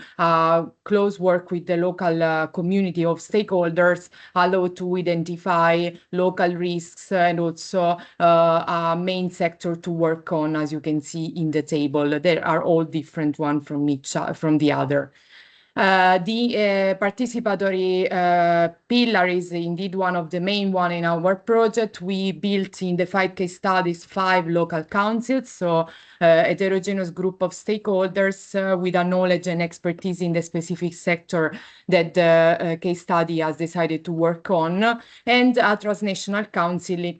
close work with the local community of stakeholders allow to identify local risks and also a main sector to work on, as you can see in the table. They are all different one from the other. The participatory pillar is indeed one of the main one in our project. We built in the 5 case studies 5 local councils, so heterogeneous group of stakeholders with a knowledge and expertise in the specific sector that the case study has decided to work on, and a transnational council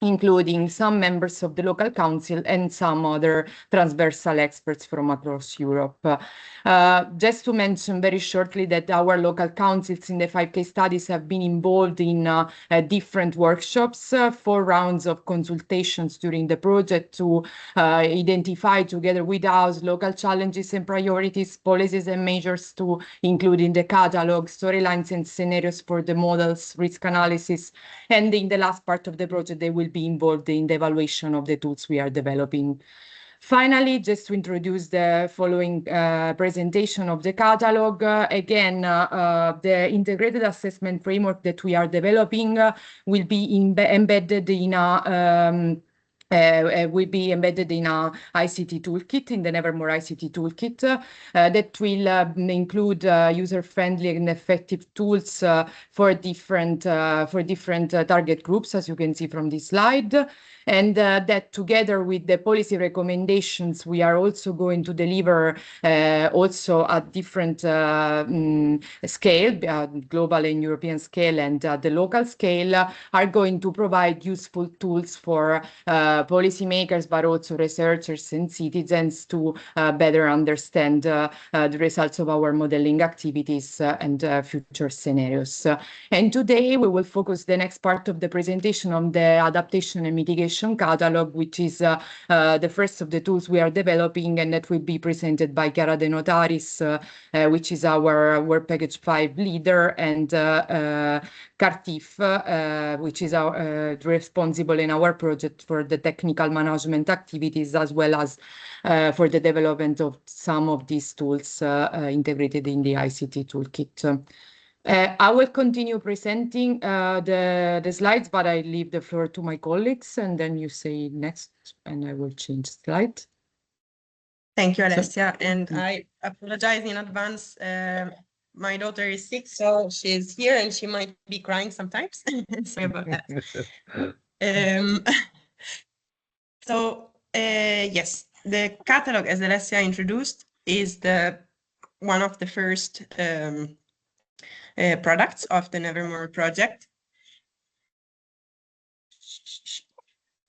including some members of the local council and some other transversal experts from across Europe. Just to mention very shortly that our local councils in the 5 case studies have been involved in different workshops, 4 rounds of consultations during the project to identify together with us local challenges and priorities, policies and measures to include in the catalog, storylines and scenarios for the models, risk analysis, and in the last part of the project they will be involved in the evaluation of the tools we are developing. Finally, just to introduce the following presentation of the catalog, again, the integrated assessment framework that we are developing will be embedded in a ICT toolkit, in the Nevermore ICT toolkit, that will include user-friendly and effective tools for different target groups, as you can see from this slide. And that together with the policy recommendations, we are also going to deliver also at different scale, global and European scale and the local scale, are going to provide useful tools for policymakers, but also researchers and citizens to better understand the results of our modeling activities and future scenarios. And today we will focus the next part of the presentation on the adaptation and mitigation catalog, which is the first of the tools we are developing, and that will be presented by Chiara De Notaris, which is our Work Package 5 leader, and Cartif, which is responsible in our project for the technical management activities, as well as for the development of some of these tools integrated in the ICT toolkit. I will continue presenting the slides, but I leave the floor to my colleagues, and then you say next, and I will change slide. Thank you, Alessia, and I apologize in advance. My daughter is sick, so she's here and she might be crying sometimes. Sorry about that. Yes, the catalog, as Alessia introduced, is one of the first products of the Nevermore project.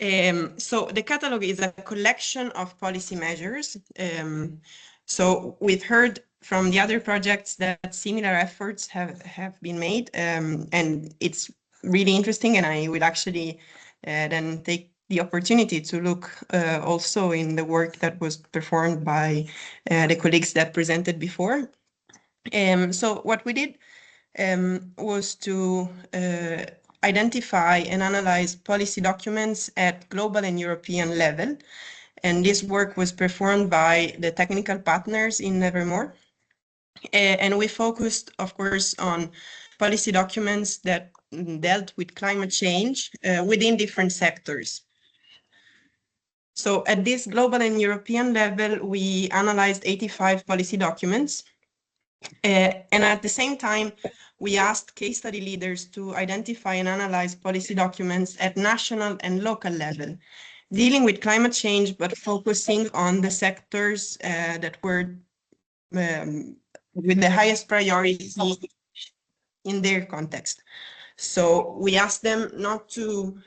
So the catalog is a collection of policy measures. So we've heard from the other projects that similar efforts have been made, and it's really interesting, and I will actually then take the opportunity to look also in the work that was performed by the colleagues that presented before. So what we did was to identify and analyze policy documents at global and European level. And this work was performed by the technical partners in Nevermore. And we focused, of course, on policy documents that dealt with climate change within different sectors. So at this global and European level, we analyzed 85 policy documents. And at the same time, we asked case study leaders to identify and analyze policy documents at national and local level, dealing with climate change, but focusing on the sectors that were with the highest priority in their context. So we asked them not to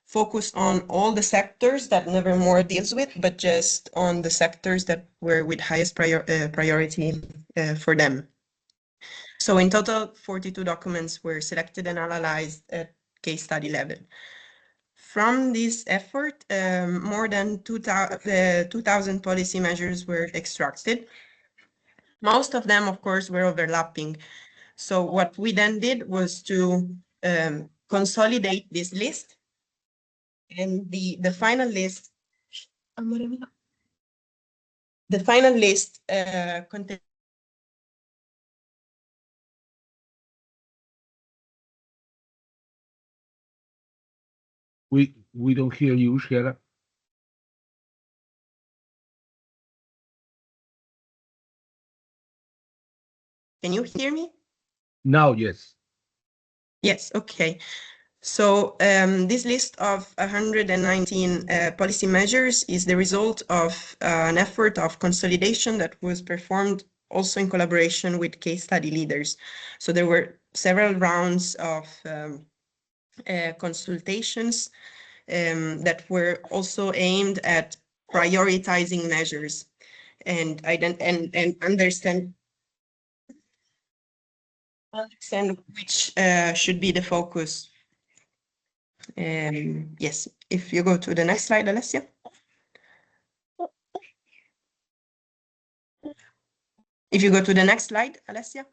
focus on all the sectors that Nevermore deals with, but just on the sectors that were with highest priority for them. So in total, 42 documents were selected and analyzed at case study level. From this effort, more than 2,000 policy measures were extracted. Most of them, of course, were overlapping. So what we then did was to consolidate this list, and the final list. The final list contains. We don't hear you, Shara. Can you hear me? Now, yes. Yes, okay. So this list of 119 policy measures is the result of an effort of consolidation that was performed also in collaboration with case study leaders. So there were several rounds of consultations that were also aimed at prioritizing measures and understand which should be the focus. Yes, if you go to the next slide, Alessia. If you go to the next slide, Alessia.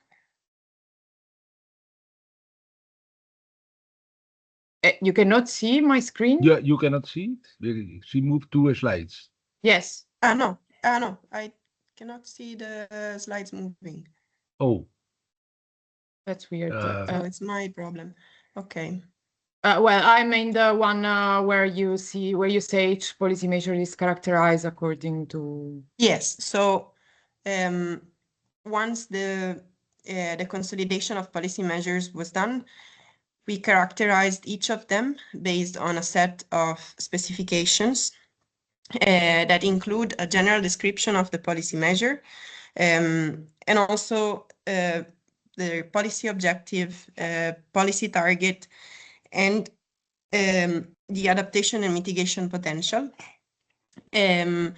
You cannot see my screen? Yeah, you cannot see it. She moved 2 slides. Yes. No, I cannot see the slides moving. Oh. That's weird. So it's my problem. Okay. Well, I'm in the one where you say each policy measure is characterized according to. Yes. So once the consolidation of policy measures was done, we characterized each of them based on a set of specifications that include a general description of the policy measure and also the policy objective, policy target, and the adaptation and mitigation potential. And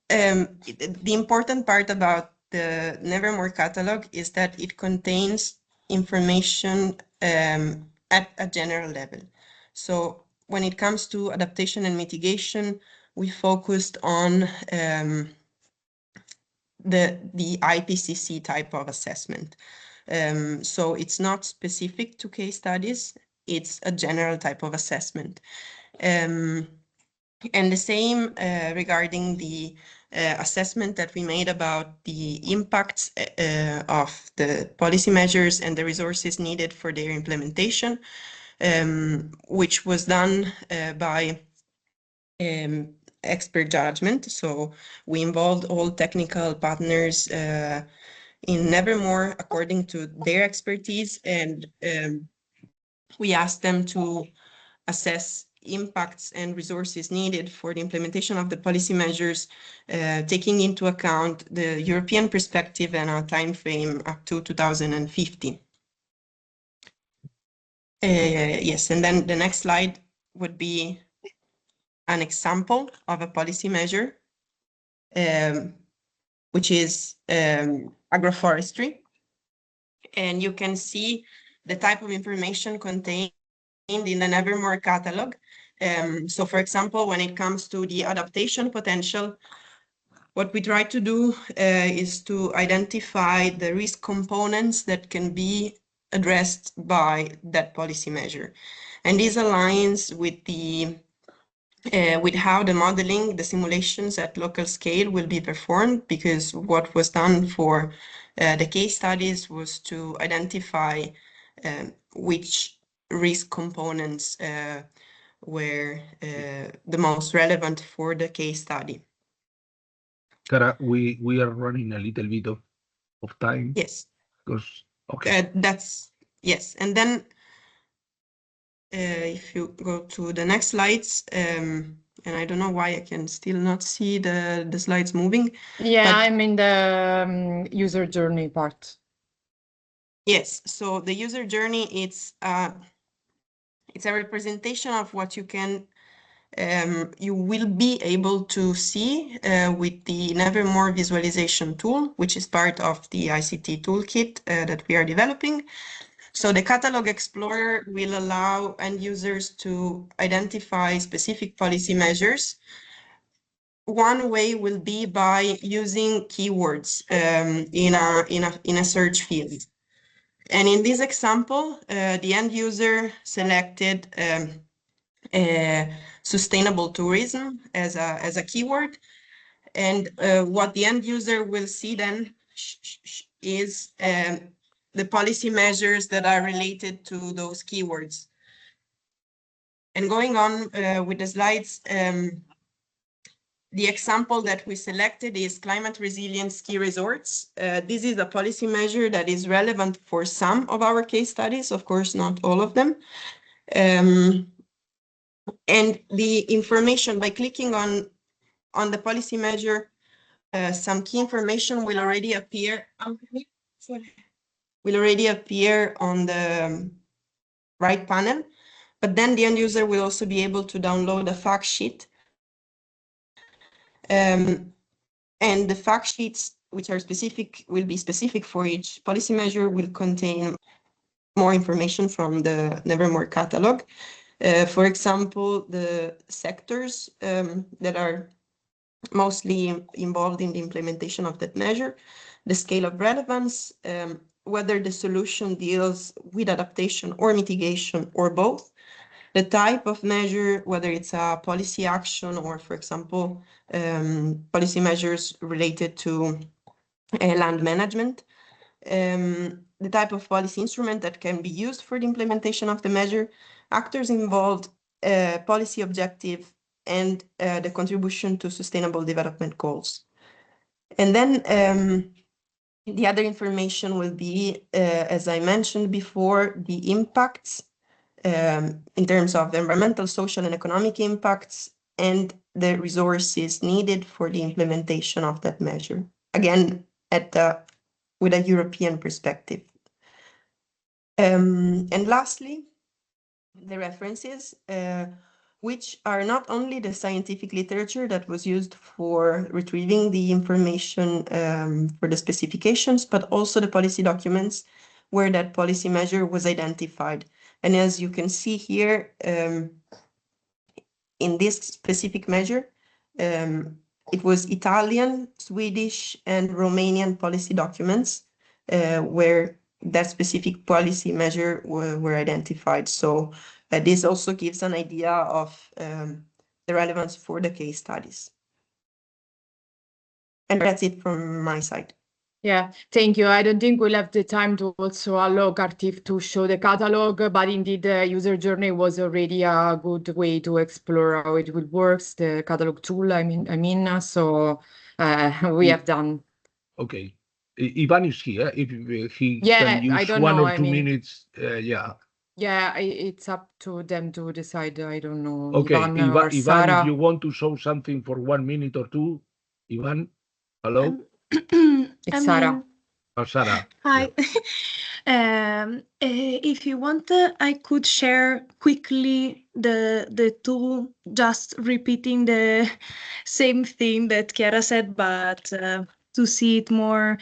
the important part about the Nevermore catalog is that it contains information at a general level. So when it comes to adaptation and mitigation, we focused on the IPCC type of assessment. So it's not specific to case studies, it's a general type of assessment. And the same regarding the assessment that we made about the impacts of the policy measures and the resources needed for their implementation, which was done by expert judgment. So we involved all technical partners in Nevermore according to their expertise, and we asked them to assess impacts and resources needed for the implementation of the policy measures, taking into account the European perspective and a time frame up to 2050. Yes, and then the next slide would be an example of a policy measure, which is agroforestry. And you can see the type of information contained in the Nevermore catalog. So for example, when it comes to the adaptation potential, what we try to do is to identify the risk components that can be addressed by that policy measure. And this aligns with the with how the modeling, the simulations at local scale will be performed, because what was done for the case studies was to identify which risk components were the most relevant for the case study. Cara, we are running a little bit of time. Yes. Because, okay. That's, yes. And then if you go to the next slides, and I don't know why I can still not see the slides moving. Yeah, I'm in the user journey part. Yes, so the user journey, it's a representation of what you can you will be able to see with the Nevermore visualization tool, which is part of the ICT toolkit that we are developing. So the Catalog Explorer will allow end users to identify specific policy measures. One way will be by using keywords in a search field. And in this example, the end user selected sustainable tourism as a keyword. And what the end user will see then is the policy measures that are related to those keywords. And going on with the slides, the example that we selected is climate resilient ski resorts. This is a policy measure that is relevant for some of our case studies, of course, not all of them. And the information, by clicking on the policy measure, some key information will already appear on the right panel, but then the end user will also be able to download a fact sheet. And the fact sheets, which are specific, will be specific for each policy measure, will contain more information from the Nevermore catalog. For example, the sectors that are mostly involved in the implementation of that measure, the scale of relevance, whether the solution deals with adaptation or mitigation or both, the type of measure, whether it's a policy action or, for example, policy measures related to land management, the type of policy instrument that can be used for the implementation of the measure, actors involved, policy objective, and the contribution to sustainable development goals. And then the other information will be, as I mentioned before, the impacts in terms of environmental, social, and economic impacts, and the resources needed for the implementation of that measure. Again, with a European perspective. And lastly, the references, which are not only the scientific literature that was used for retrieving the information for the specifications, but also the policy documents where that policy measure was identified. And as you can see here, in this specific measure, it was Italian, Swedish, and Romanian policy documents where that specific policy measure were identified. So this also gives an idea of the relevance for the case studies. And that's it from my side. Yeah, thank you. I don't think we'll have the time to also allow Kartif to show the catalog, but indeed the user journey was already a good way to explore how it will work, the catalog tool, I mean, so we have done. Okay. Ivan is here. If he Yeah, can use I don't 1 know, or I 2 mean- minutes, yeah. Yeah, it's up to them to decide. I don't know. Okay, Ivan or Ivan, Sara. if you want to show something for 1 minute or 2, Ivan, hello? It's Sara. Or Sara? Hi. If you want, I could share quickly the tool, just repeating the same thing that Chiara said, but to see it more.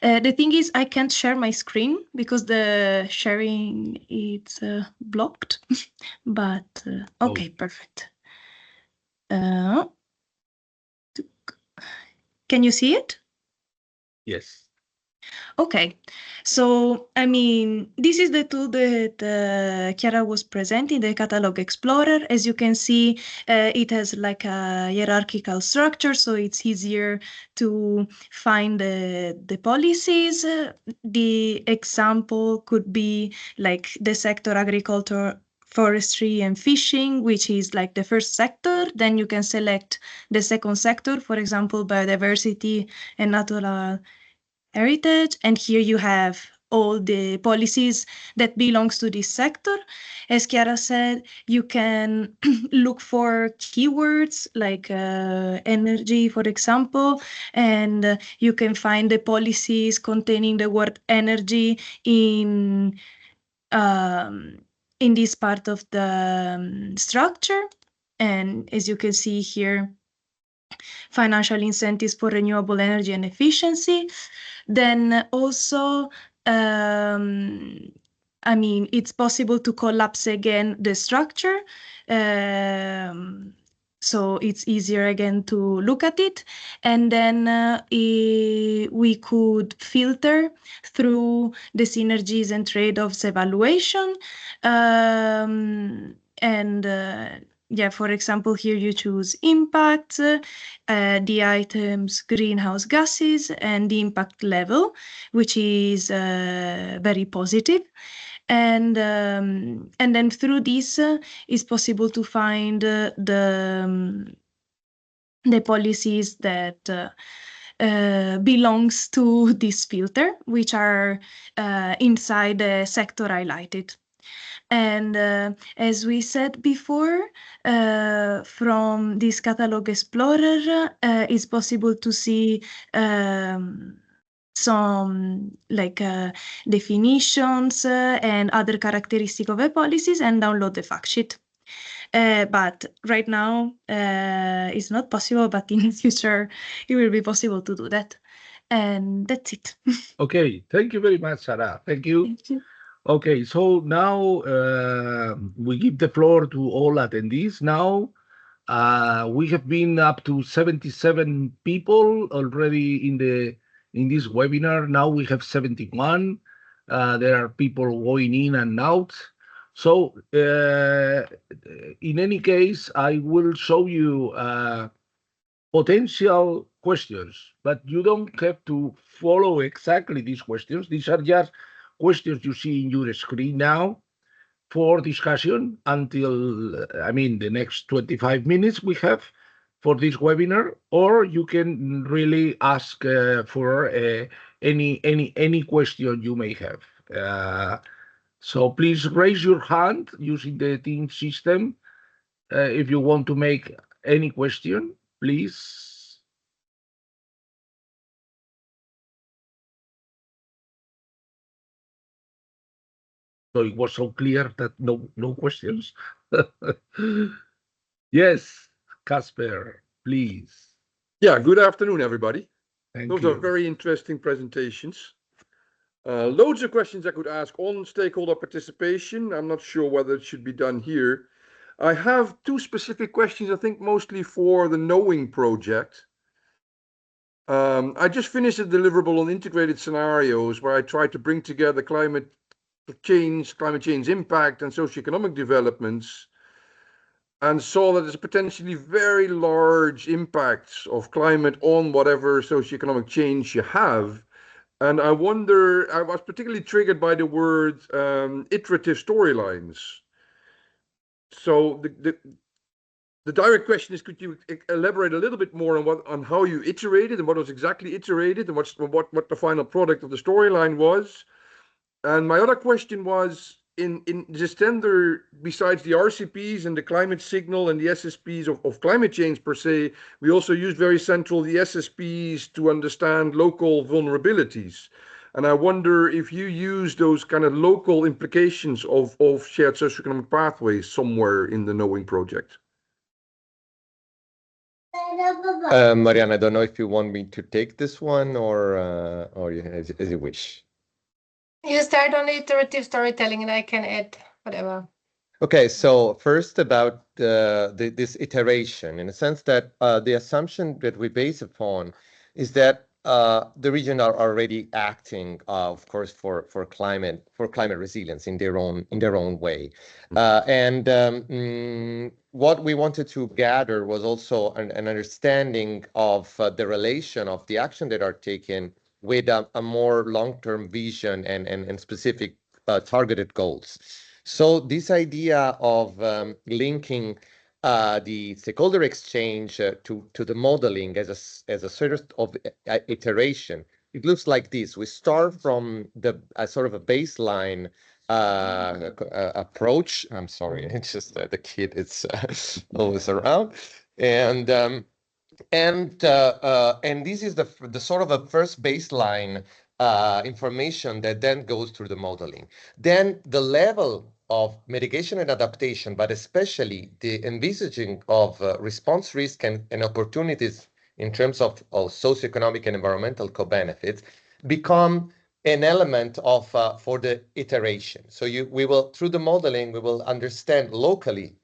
The thing is, I can't share my screen because the sharing is blocked. But okay, perfect. Can you see it? Yes. Okay, so I mean, this is the tool that Chiara was presenting, the Catalog Explorer. As you can see, it has like a hierarchical structure, so it's easier to find the policies. The example could be like the sector agriculture, forestry, and fishing, which is like the first sector. Then you can select the second sector, for example, biodiversity and natural heritage, and here you have all the policies that belongs to this sector. As Chiara said, you can look for keywords like energy, for example, and you can find the policies containing the word energy in this part of the structure. And as you can see here, financial incentives for renewable energy and efficiency. Then also, I mean, it's possible to collapse again the structure. so it's easier again to look at it. And then we could filter through the synergies and trade-offs evaluation. Yeah, for example, here you choose impact, the items greenhouse gases, and the impact level, which is very positive. And then through this it's possible to find the policies that belongs to this filter, which are inside the sector highlighted. And as we said before, from this catalog explorer, it's possible to see some definitions and other characteristics of a policies and download the fact sheet. But right now it's not possible, but in the future it will be possible to do that. And that's it. Okay, thank you very much, Sarah. Thank you. Thank you. Okay, so now we give the floor to all attendees. Now we have been up to 77 people already in this webinar. Now we have 71. There are people going in and out. So in any case, I will show you potential questions, but you don't have to follow exactly these questions. These are just questions you see in your screen now for discussion until, the next 25 minutes we have for this webinar, or you can really ask for any question you may have. So please raise your hand using the Teams system if you want to make any question, please. So it was so clear that no questions. Yes, Casper, please. Yeah, good afternoon, everybody. Thank Those you. are very interesting presentations. Loads of questions I could ask on stakeholder participation. I'm not sure whether it should be done here. I have two specific questions, I think mostly for the Knowing project. I just finished a deliverable on integrated scenarios where I tried to bring together climate change impact and socioeconomic developments, and saw that there's potentially very large impacts of climate on whatever socioeconomic change you have. And I wonder, I was particularly triggered by the word iterative storylines. So the direct question is, could you elaborate a little bit more on how you iterated and what was exactly iterated and what the final product of the storyline was? And my other question was, in DISTENDER, besides the RCPs and the climate signal and the SSPs of climate change per se, we also use very central the SSPs to understand local vulnerabilities. And I wonder if you use those kind of local implications of shared socioeconomic pathways somewhere in the Knowing project. Marianne, I don't know if you want me to take this one or as you wish. You start on iterative storytelling and I can add whatever. Okay, so first about this iteration, in a sense that the assumption that we base upon is that the region are already acting, of course, for climate resilience in their own way, and what we wanted to gather was also an understanding of the relation of the action that are taken with a more long-term vision and specific targeted goals. So this idea of linking the stakeholder exchange to the modeling as a sort of iteration, it looks like this. We start from a sort of a baseline approach. I'm sorry, it's just the kid is always around, and this is the sort of a first baseline information that then goes through the modeling. Then the level of mitigation and adaptation, but especially the envisaging of response risk and opportunities in terms of socioeconomic and environmental co-benefits, become an element of for the iteration. So we will, through the modeling, we will understand locally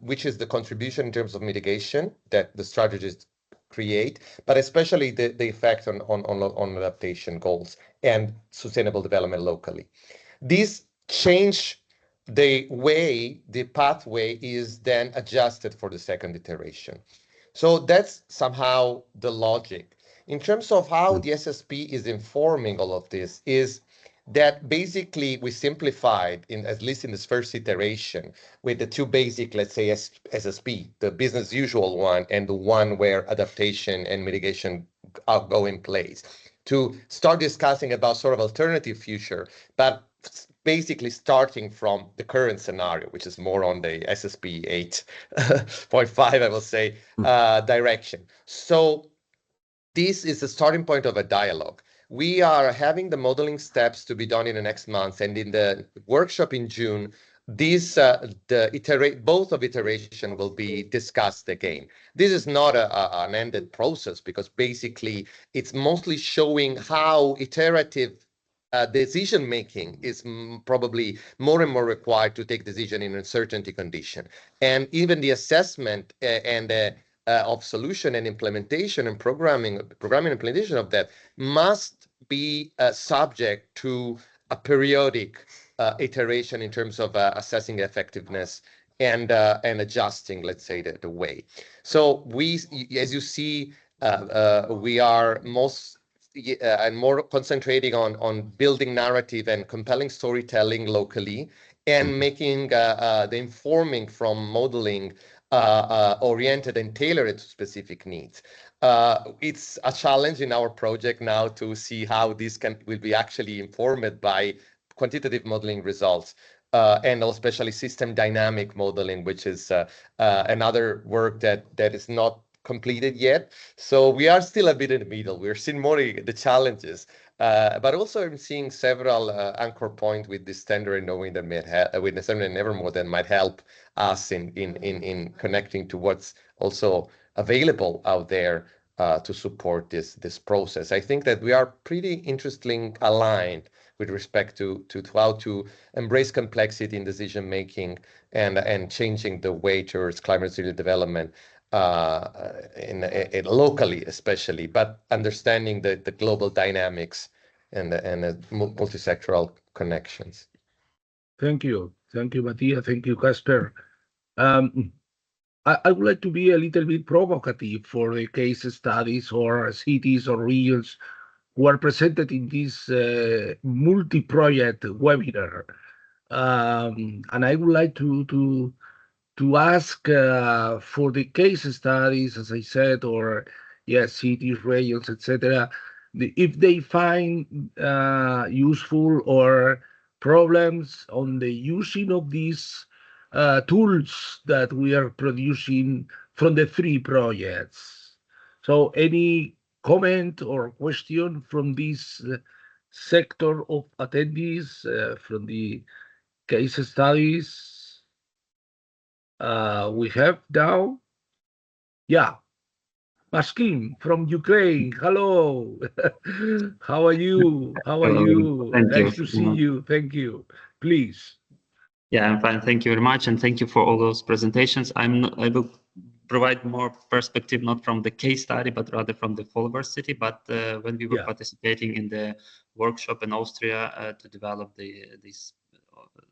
which is the contribution in terms of mitigation that the strategies create, but especially the effect on adaptation goals and sustainable development locally. This change the way, the pathway is then adjusted for the second iteration. So that's somehow the logic. In terms of how the SSP is informing all of this is that basically we simplified, at least in this first iteration, with the two basic, let's say, SSP, the business usual one and the one where adaptation and mitigation go in place, to start discussing about sort of alternative future, but basically starting from the current scenario, which is more on the SSP 8.5, I will say, direction. So this is the starting point of a dialogue. We are having the modeling steps to be done in the next month, and in the workshop in June, these both of iteration will be discussed again. This is not an ended process, because basically it's mostly showing how iterative decision making is probably more and more required to take decision in uncertainty condition, and even the assessment of solution and implementation and programming implementation of that must be subject to a periodic iteration in terms of assessing effectiveness and adjusting, let's say, the way. So we, as you see, we are and more concentrating on building narrative and compelling storytelling locally, and making the informing from modeling oriented and tailored to specific needs. It's a challenge in our project now to see how this will be actually informed by quantitative modeling results, and especially system dynamic modeling, which is another work that is not completed yet. So we are still a bit in the middle. We're seeing more the challenges, but also I'm seeing several anchor points with DISTENDER and knowing that with DISTENDER and NEVERMORE that might help us in connecting to what's also available out there to support this process. I think that we are pretty interestingly aligned with respect to how to embrace complexity in decision making and changing the way towards climate resilient development, in locally especially, but understanding the global dynamics and the multisectoral connections. Thank you, Mattia. Thank you, Casper. I would like to be a little bit provocative for the case studies or cities or regions who are presented in this multi-project webinar. And I would like to ask for the case studies, as I said, or cities, regions, etc., if they find useful or problems on the using of these tools that we are producing from the 3 projects. So any comment or question from this sector of attendees from the case studies we have now? Yeah. Maskin from Ukraine. Hello. How are you? How are you? Nice to see you. Thank you. Please. Yeah, I'm fine. Thank you very much. And thank you for all those presentations. I will provide more perspective, not from the case study, but rather from the follower city. But when we were participating in the workshop in Austria to develop this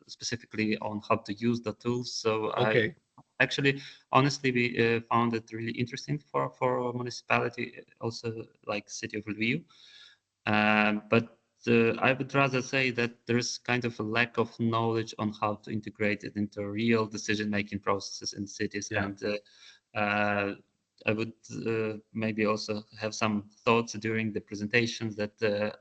specifically on how to use the tools. So okay. Actually, honestly, we found it really interesting for municipality, also like city of Lviv. But I would rather say that there's kind of a lack of knowledge on how to integrate it into real decision-making processes in cities. Yeah. And I would maybe also have some thoughts during the presentations that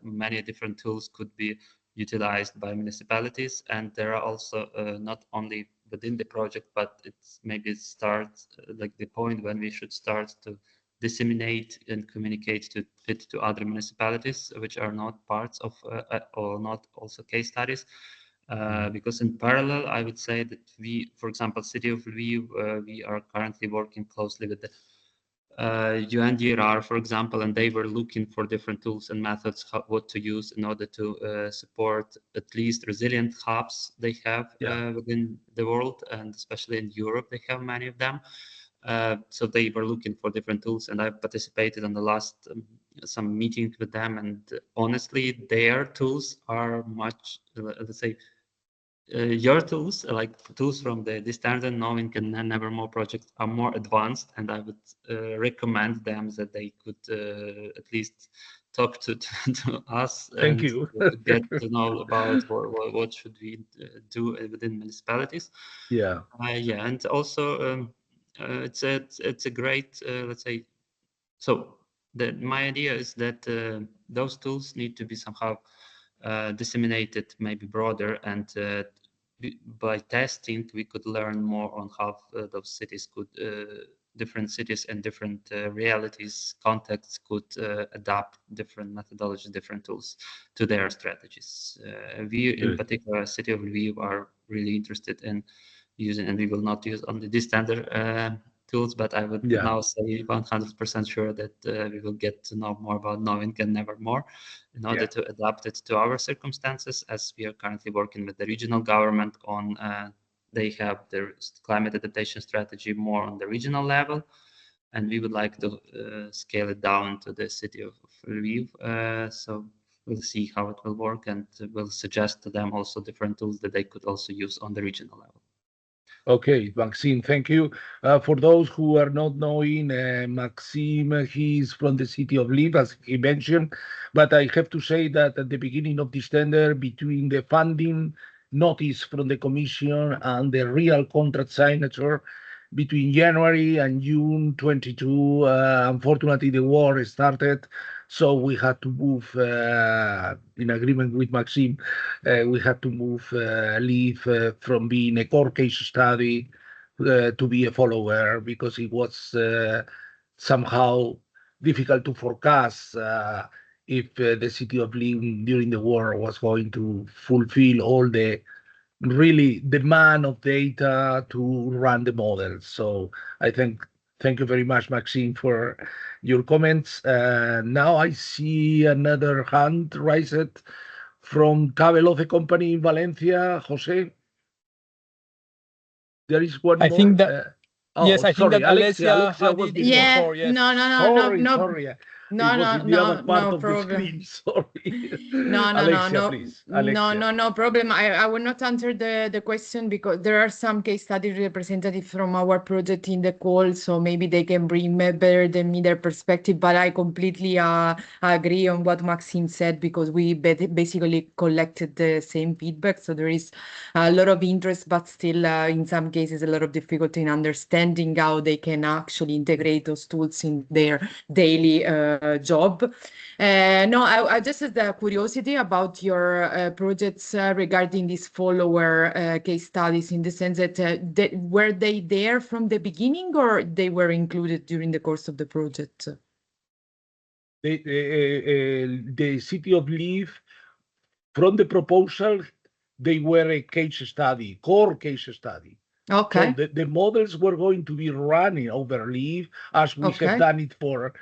many different tools could be utilized by municipalities. And there are also not only within the project, but it's maybe starts like the point when we should start to disseminate and communicate to other municipalities which are not parts of or not also case studies, because in parallel I would say that we, for example, city of Lviv, we are currently working closely with the UNDRR, for example, and they were looking for different tools and methods, what to use in order to support at least resilient hubs they have within the world, and especially in Europe, they have many of them. So they were looking for different tools, and I participated in the last some meetings with them, and honestly, their tools are much, let's say, your tools, like tools from the DISTENDER, Knowing, and Nevermore projects are more advanced, and I would recommend them that they could at least talk to us. Thank you. Get to know about what should we do within municipalities. Yeah. Yeah, and also it's a great, let's say, so my idea is that those tools need to be somehow disseminated, maybe broader, and by testing we could learn more on how those cities could, different cities and different realities, contexts could adapt different methodologies, different tools to their strategies. We, in particular, City of Lviv, are really interested in using, and we will not use only DISTENDER tools, but I would now say 100% sure that we will get to know more about Knowing and Nevermore in order to adapt it to our circumstances, as we are currently working with the regional government on, they have their climate adaptation strategy more on the regional level, and we would like to scale it down to the city of Lviv. So we'll see how it will work, and we'll suggest to them also different tools that they could also use on the regional level. Okay, Maxime, thank you. For those who are not knowing, Maxime, he's from the city of Lviv, as he mentioned, but I have to say that at the beginning of this tender, between the funding notice from the Commission and the real contract signature, between January and June 22, unfortunately, the war started, so we had to move, in agreement with Maxime, we had to move Lviv from being a core case study to be a follower, because it was somehow difficult to forecast if the city of Lviv during the war was going to fulfill all the really demand of data to run the model. So I thank you very much, Maxime, for your comments. Now I see another hand raised from Cabel of the company in Valencia, Jose. There is one I more. think that yes, I think that Alexia had was it before. before. Yes. Sorry. No, It was in the other part of the problem. screen. Sorry. No, Alexia, please. Alexia. No problem. I will not answer the question because there are some case study representatives from our project in the call, so maybe they can bring better than me their perspective. But I completely agree on what Maxime said, because we basically collected the same feedback. So there is a lot of interest, but still in some cases a lot of difficulty in understanding how they can actually integrate those tools in their daily job. No, I just had a curiosity about your projects regarding these follower case studies, in the sense that were they there from the beginning, or they were included during the course of the project? The city of Lviv, from the proposal, they were a case study, core case study. Okay. So the models were going to be running over Lviv, as we have done it for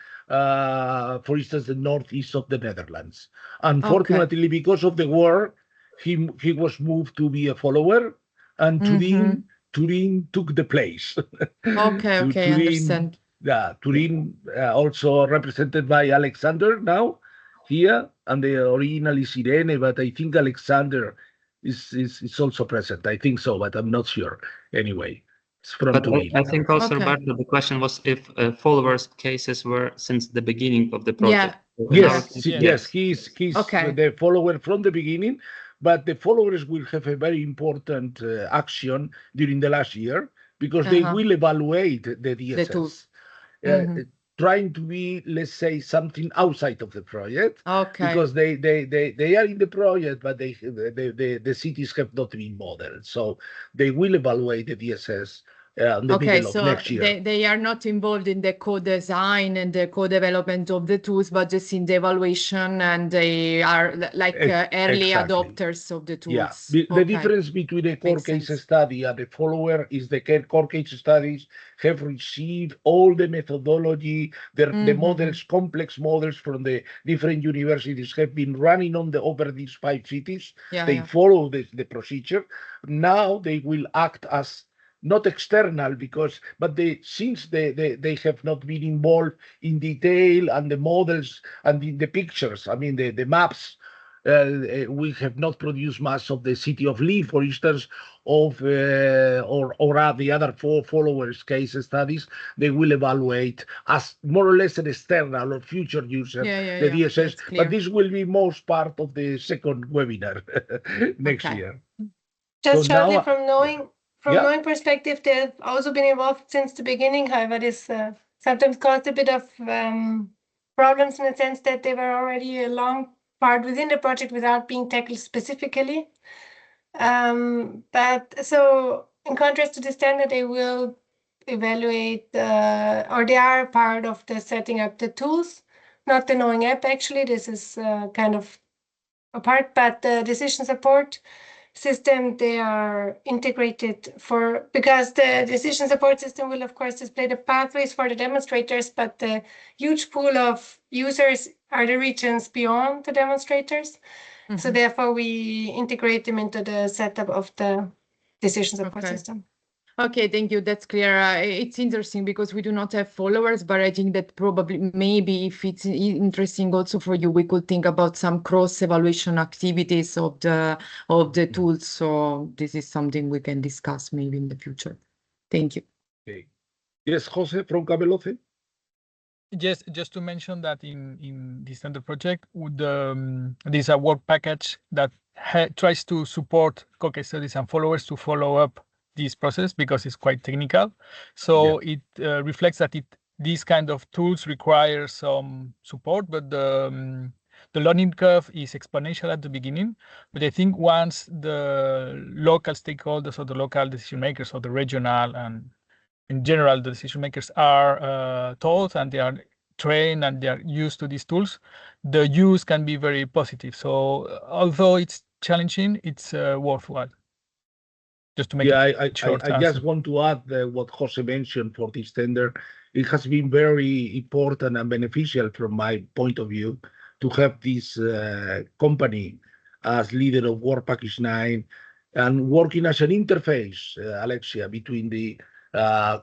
instance, the northeast of the Netherlands. Unfortunately, because of the war, he was moved to be a follower, and Turin took the place. Okay, Turin, understand. Yeah, Turin, also represented by Alexander now here, and the original is Irene, but I think Alexander is also present. I think so, but I'm not sure. Anyway, it's from But Turin. I think also, Roberto, the question was if followers cases were since the beginning of the project. Yes, he's the follower from the beginning, but the followers will have a very important action during the last year, because they will evaluate the DSS. The tools. Trying to be, let's say, something outside of the project, because they are in the project, but the cities have not been modeled, so they will evaluate the DSS the Okay, middle of so next year. they are not involved in the co-design and the co-development of the tools, but just in the evaluation, and they are like early Exactly. adopters of the Yeah, tools. the Okay. difference between a core Makes case sense. study and a follower is the core case studies have received all the methodology, the models, complex models from the different universities have been running over these 5 cities. They follow the procedure. Now they will act as not external but since they have not been involved in detail and the models and the pictures, I mean the maps. We have not produced much of the city of Lee, for instance, or the other 4 followers case studies. They will evaluate as more or less an external or future user, the DSS, but this will be most part of the second webinar next year. Just shortly from knowing perspective, they've also been involved since the beginning. However, this sometimes caused a bit of problems in the sense that they were already a long part within the project without being tackled specifically. But so in contrast to DISTENDER, they will evaluate or they are part of the setting up the tools, not the knowing app actually. This is kind of a part, but the decision support system, they are integrated because the decision support system will of course display the pathways for the demonstrators, but the huge pool of users are the regions beyond the demonstrators. So therefore we integrate them into the setup of the decision support system. Okay, thank you. That's clear. It's interesting because we do not have followers, but I think that probably maybe if it's interesting also for you, we could think about some cross-evaluation activities of the tools. So this is something we can discuss maybe in the future. Thank you. Okay. Yes, Jose from Cabeloce. Yes, just to mention that in the DISTENDER project, there's a work package that tries to support co-case studies and followers to follow up this process because it's quite technical. So it reflects that these kind of tools require some support, but the learning curve is exponential at the beginning. But I think once the local stakeholders or the local decision makers or the regional and in general, the decision makers are taught and they are trained and they are used to these tools, the use can be very positive. So although it's challenging, it's worthwhile. Just to make it short. I just want to add what Jose mentioned for DISTENDER. It has been very important and beneficial from my point of view to have this company as leader of Work Package 9 and working as an interface, Alexia, between the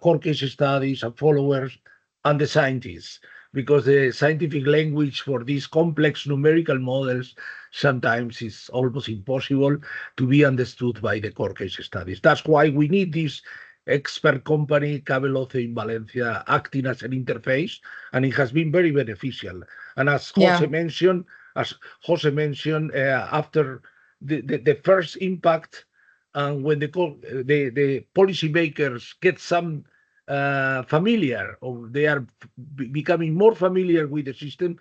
core case studies and followers and the scientists, because the scientific language for these complex numerical models sometimes is almost impossible to be understood by the core case studies. That's why we need this expert company, Cabeloce in Valencia, acting as an interface, and it has been very beneficial. And as Jose mentioned, after the first impact, and when the policymakers get some familiar, or they are becoming more familiar with the system,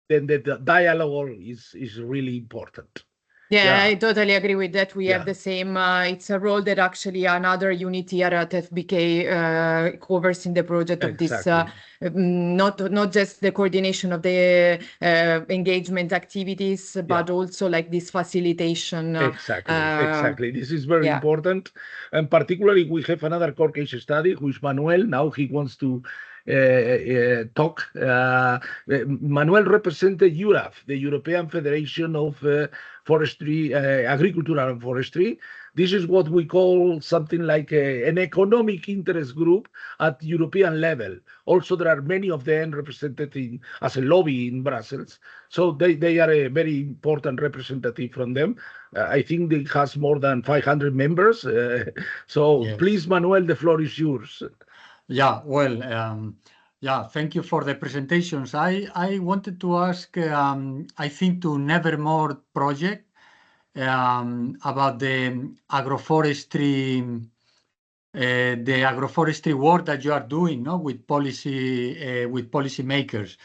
then the dialogue is really important. Yeah, I totally agree with that. We have the same, it's a role that actually another unit here at FBK covers in the project of this, not just the coordination of the engagement activities, but also like this facilitation. Exactly. This is very important. And particularly, we have another core case study, who is Manuel. Now he wants to talk. Manuel represented EURAF, the European Federation of Forestry, Agriculture and Forestry. This is what we call something like an economic interest group at European level. Also, there are many of them represented as a lobby in Brussels. So they are a very important representative from them. I think it has more than 500 members. Please, Manuel, the floor is yours. Yeah, well, thank you for the presentations. I wanted to ask, I think to Nevermore project about the agroforestry work that you are doing, with policymakers.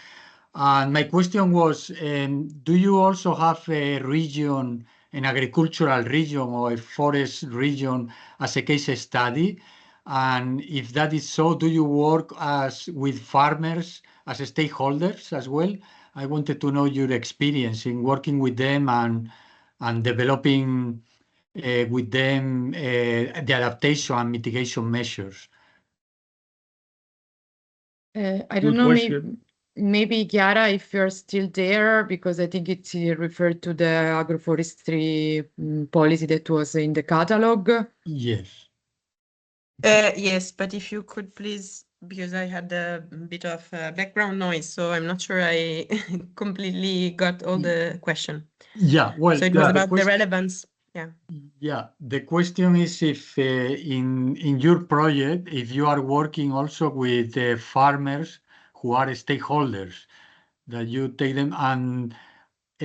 And my question was, do you also have a region, an agricultural region or a forest region as a case study? And if that is so, do you work with farmers as stakeholders as well? I wanted to know your experience in working with them and developing with them the adaptation and mitigation measures. I Good don't know, question. maybe Chiara, if you're still there, because I think it's referred to the agroforestry policy that was in the catalog. Yes. Yes, but if you could please, because I had a bit of background noise, so I'm not sure I completely got all the question. Yeah, well, So it was about the relevance. Yeah. Yeah, the question is if in your project, if you are working also with farmers who are stakeholders, that you take them and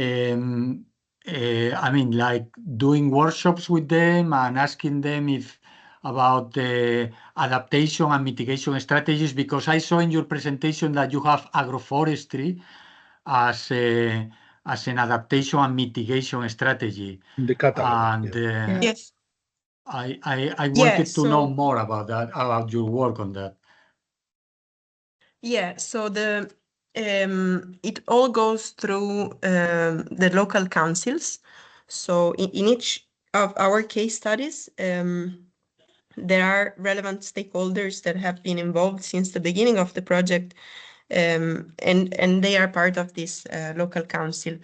I mean, like doing workshops with them and asking them if about the adaptation and mitigation strategies, because I saw in your presentation that you have agroforestry as an adaptation and mitigation strategy. In the catalog. And Yes. I wanted to know more about that, about your work on that. Yeah, so the it all goes through the local councils. So in each of our case studies, there are relevant stakeholders that have been involved since the beginning of the project, and they are part of this local council.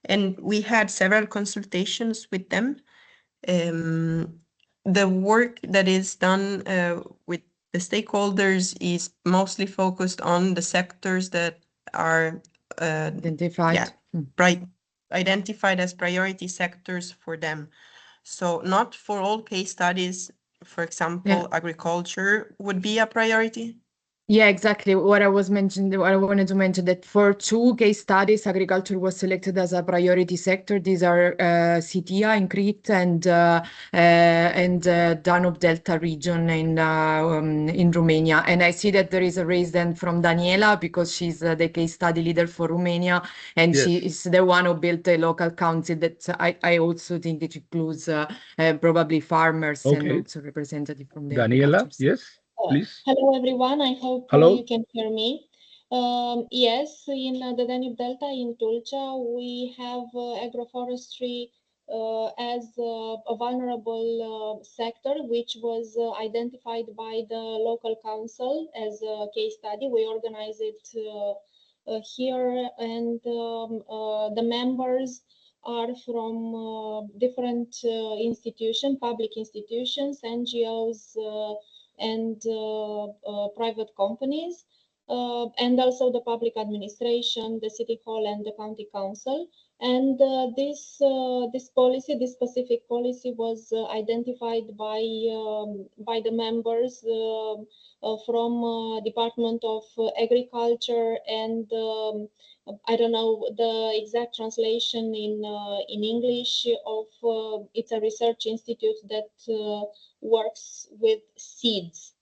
And we had several consultations with them. The work that is done with the stakeholders is mostly focused on the sectors that are identified. Identified as priority sectors for them. So not for all case studies, for example, agriculture would be a priority. Yeah, exactly. What I wanted to mention that for 2 case studies, agriculture was selected as a priority sector. These are Sitia in Crete and Danube Delta region in Romania. And I see that there is a raise then from Daniela because she's the case study leader for Romania, and she is the one who built a local council that I also think it includes probably farmers and also representative from the Daniela, yes. Please. Hello, everyone. I hope you can hear me. Yes, in the Danube Delta in Tulcea, we have agroforestry as a vulnerable sector, which was identified by the local council as a case study. We organize it here, and the members are from different institutions, public institutions, NGOs, and private companies, and also the public administration, the city hall and the county council. And this specific policy was identified by the members from Department of Agriculture and I don't know the exact translation in English of it's a research institute that works with seeds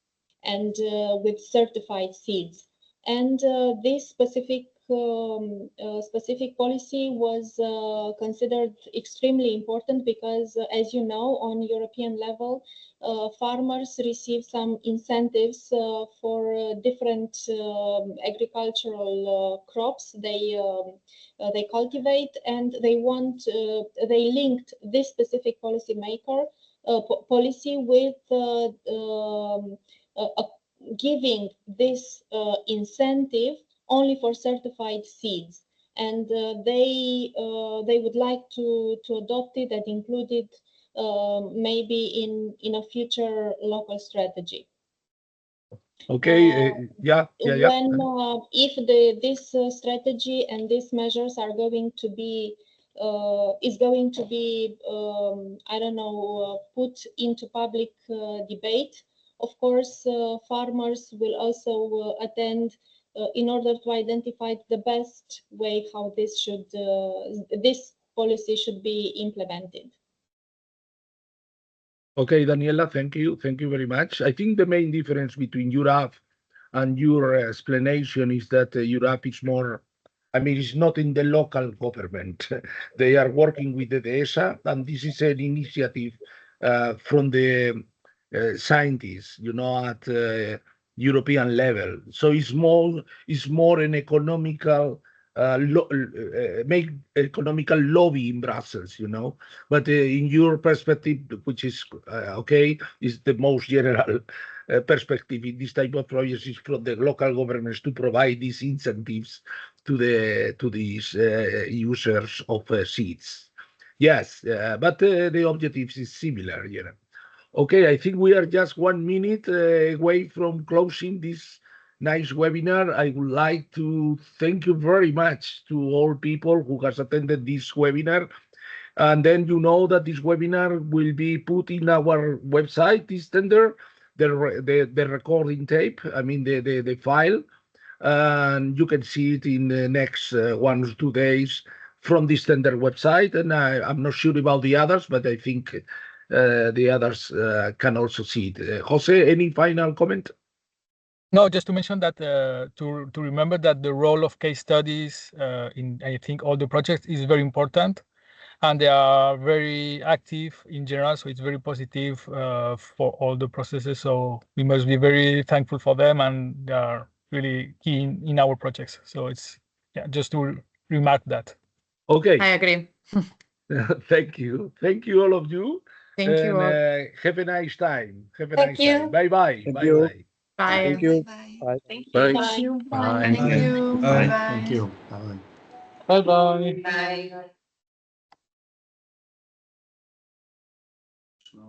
and with certified seeds. And this specific policy was considered extremely important because, as you know, on European level, farmers receive some incentives for different agricultural crops they cultivate, and they linked this specific policy with giving this incentive only for certified seeds, and they would like to adopt it and include it maybe in a future local strategy. Okay. Yeah. When if this strategy and these measures are going to be is going to be I don't know put into public debate, of course farmers will also attend in order to identify the best way how this policy should be implemented. Okay, Daniela, thank you. Thank you very much. I think the main difference between Europe and your explanation is that Europe is more, I mean, it's not in the local government. They are working with the DESA, and this is an initiative from the scientists, at European level. So it's more an economical make economical lobby in Brussels, But in your perspective, which is okay, is the most general perspective in this type of projects is from the local governments to provide these incentives to these users of seeds. Yes, but the objective is similar, Okay, I think we are just 1 minute away from closing this nice webinar. I would like to thank you very much to all people who has attended this webinar. And then you know that this webinar will be put in our website, DISTENDER, the recording tape, I mean the file, and you can see it in the next 1 or 2 days from DISTENDER website. And I'm not sure about the others, but I think the others can also see it. Jose, any final comment? No, just to mention that to remember that the role of case studies in I think all the projects is very important, and they are very active in general. So it's very positive for all the processes. So we must be very thankful for them, and they are really key in our projects. So it's just to remark that. Okay. I agree. Thank you all of you. Thank you all. Have a nice time. Have a Thank nice you. time. Bye-bye. Thank Bye-bye. you. Bye. Thank you. Bye. Thank you. Thanks. Thank you. Bye. Thank you. Bye. Bye-bye. Thank you. Bye. Bye-bye. Bye. So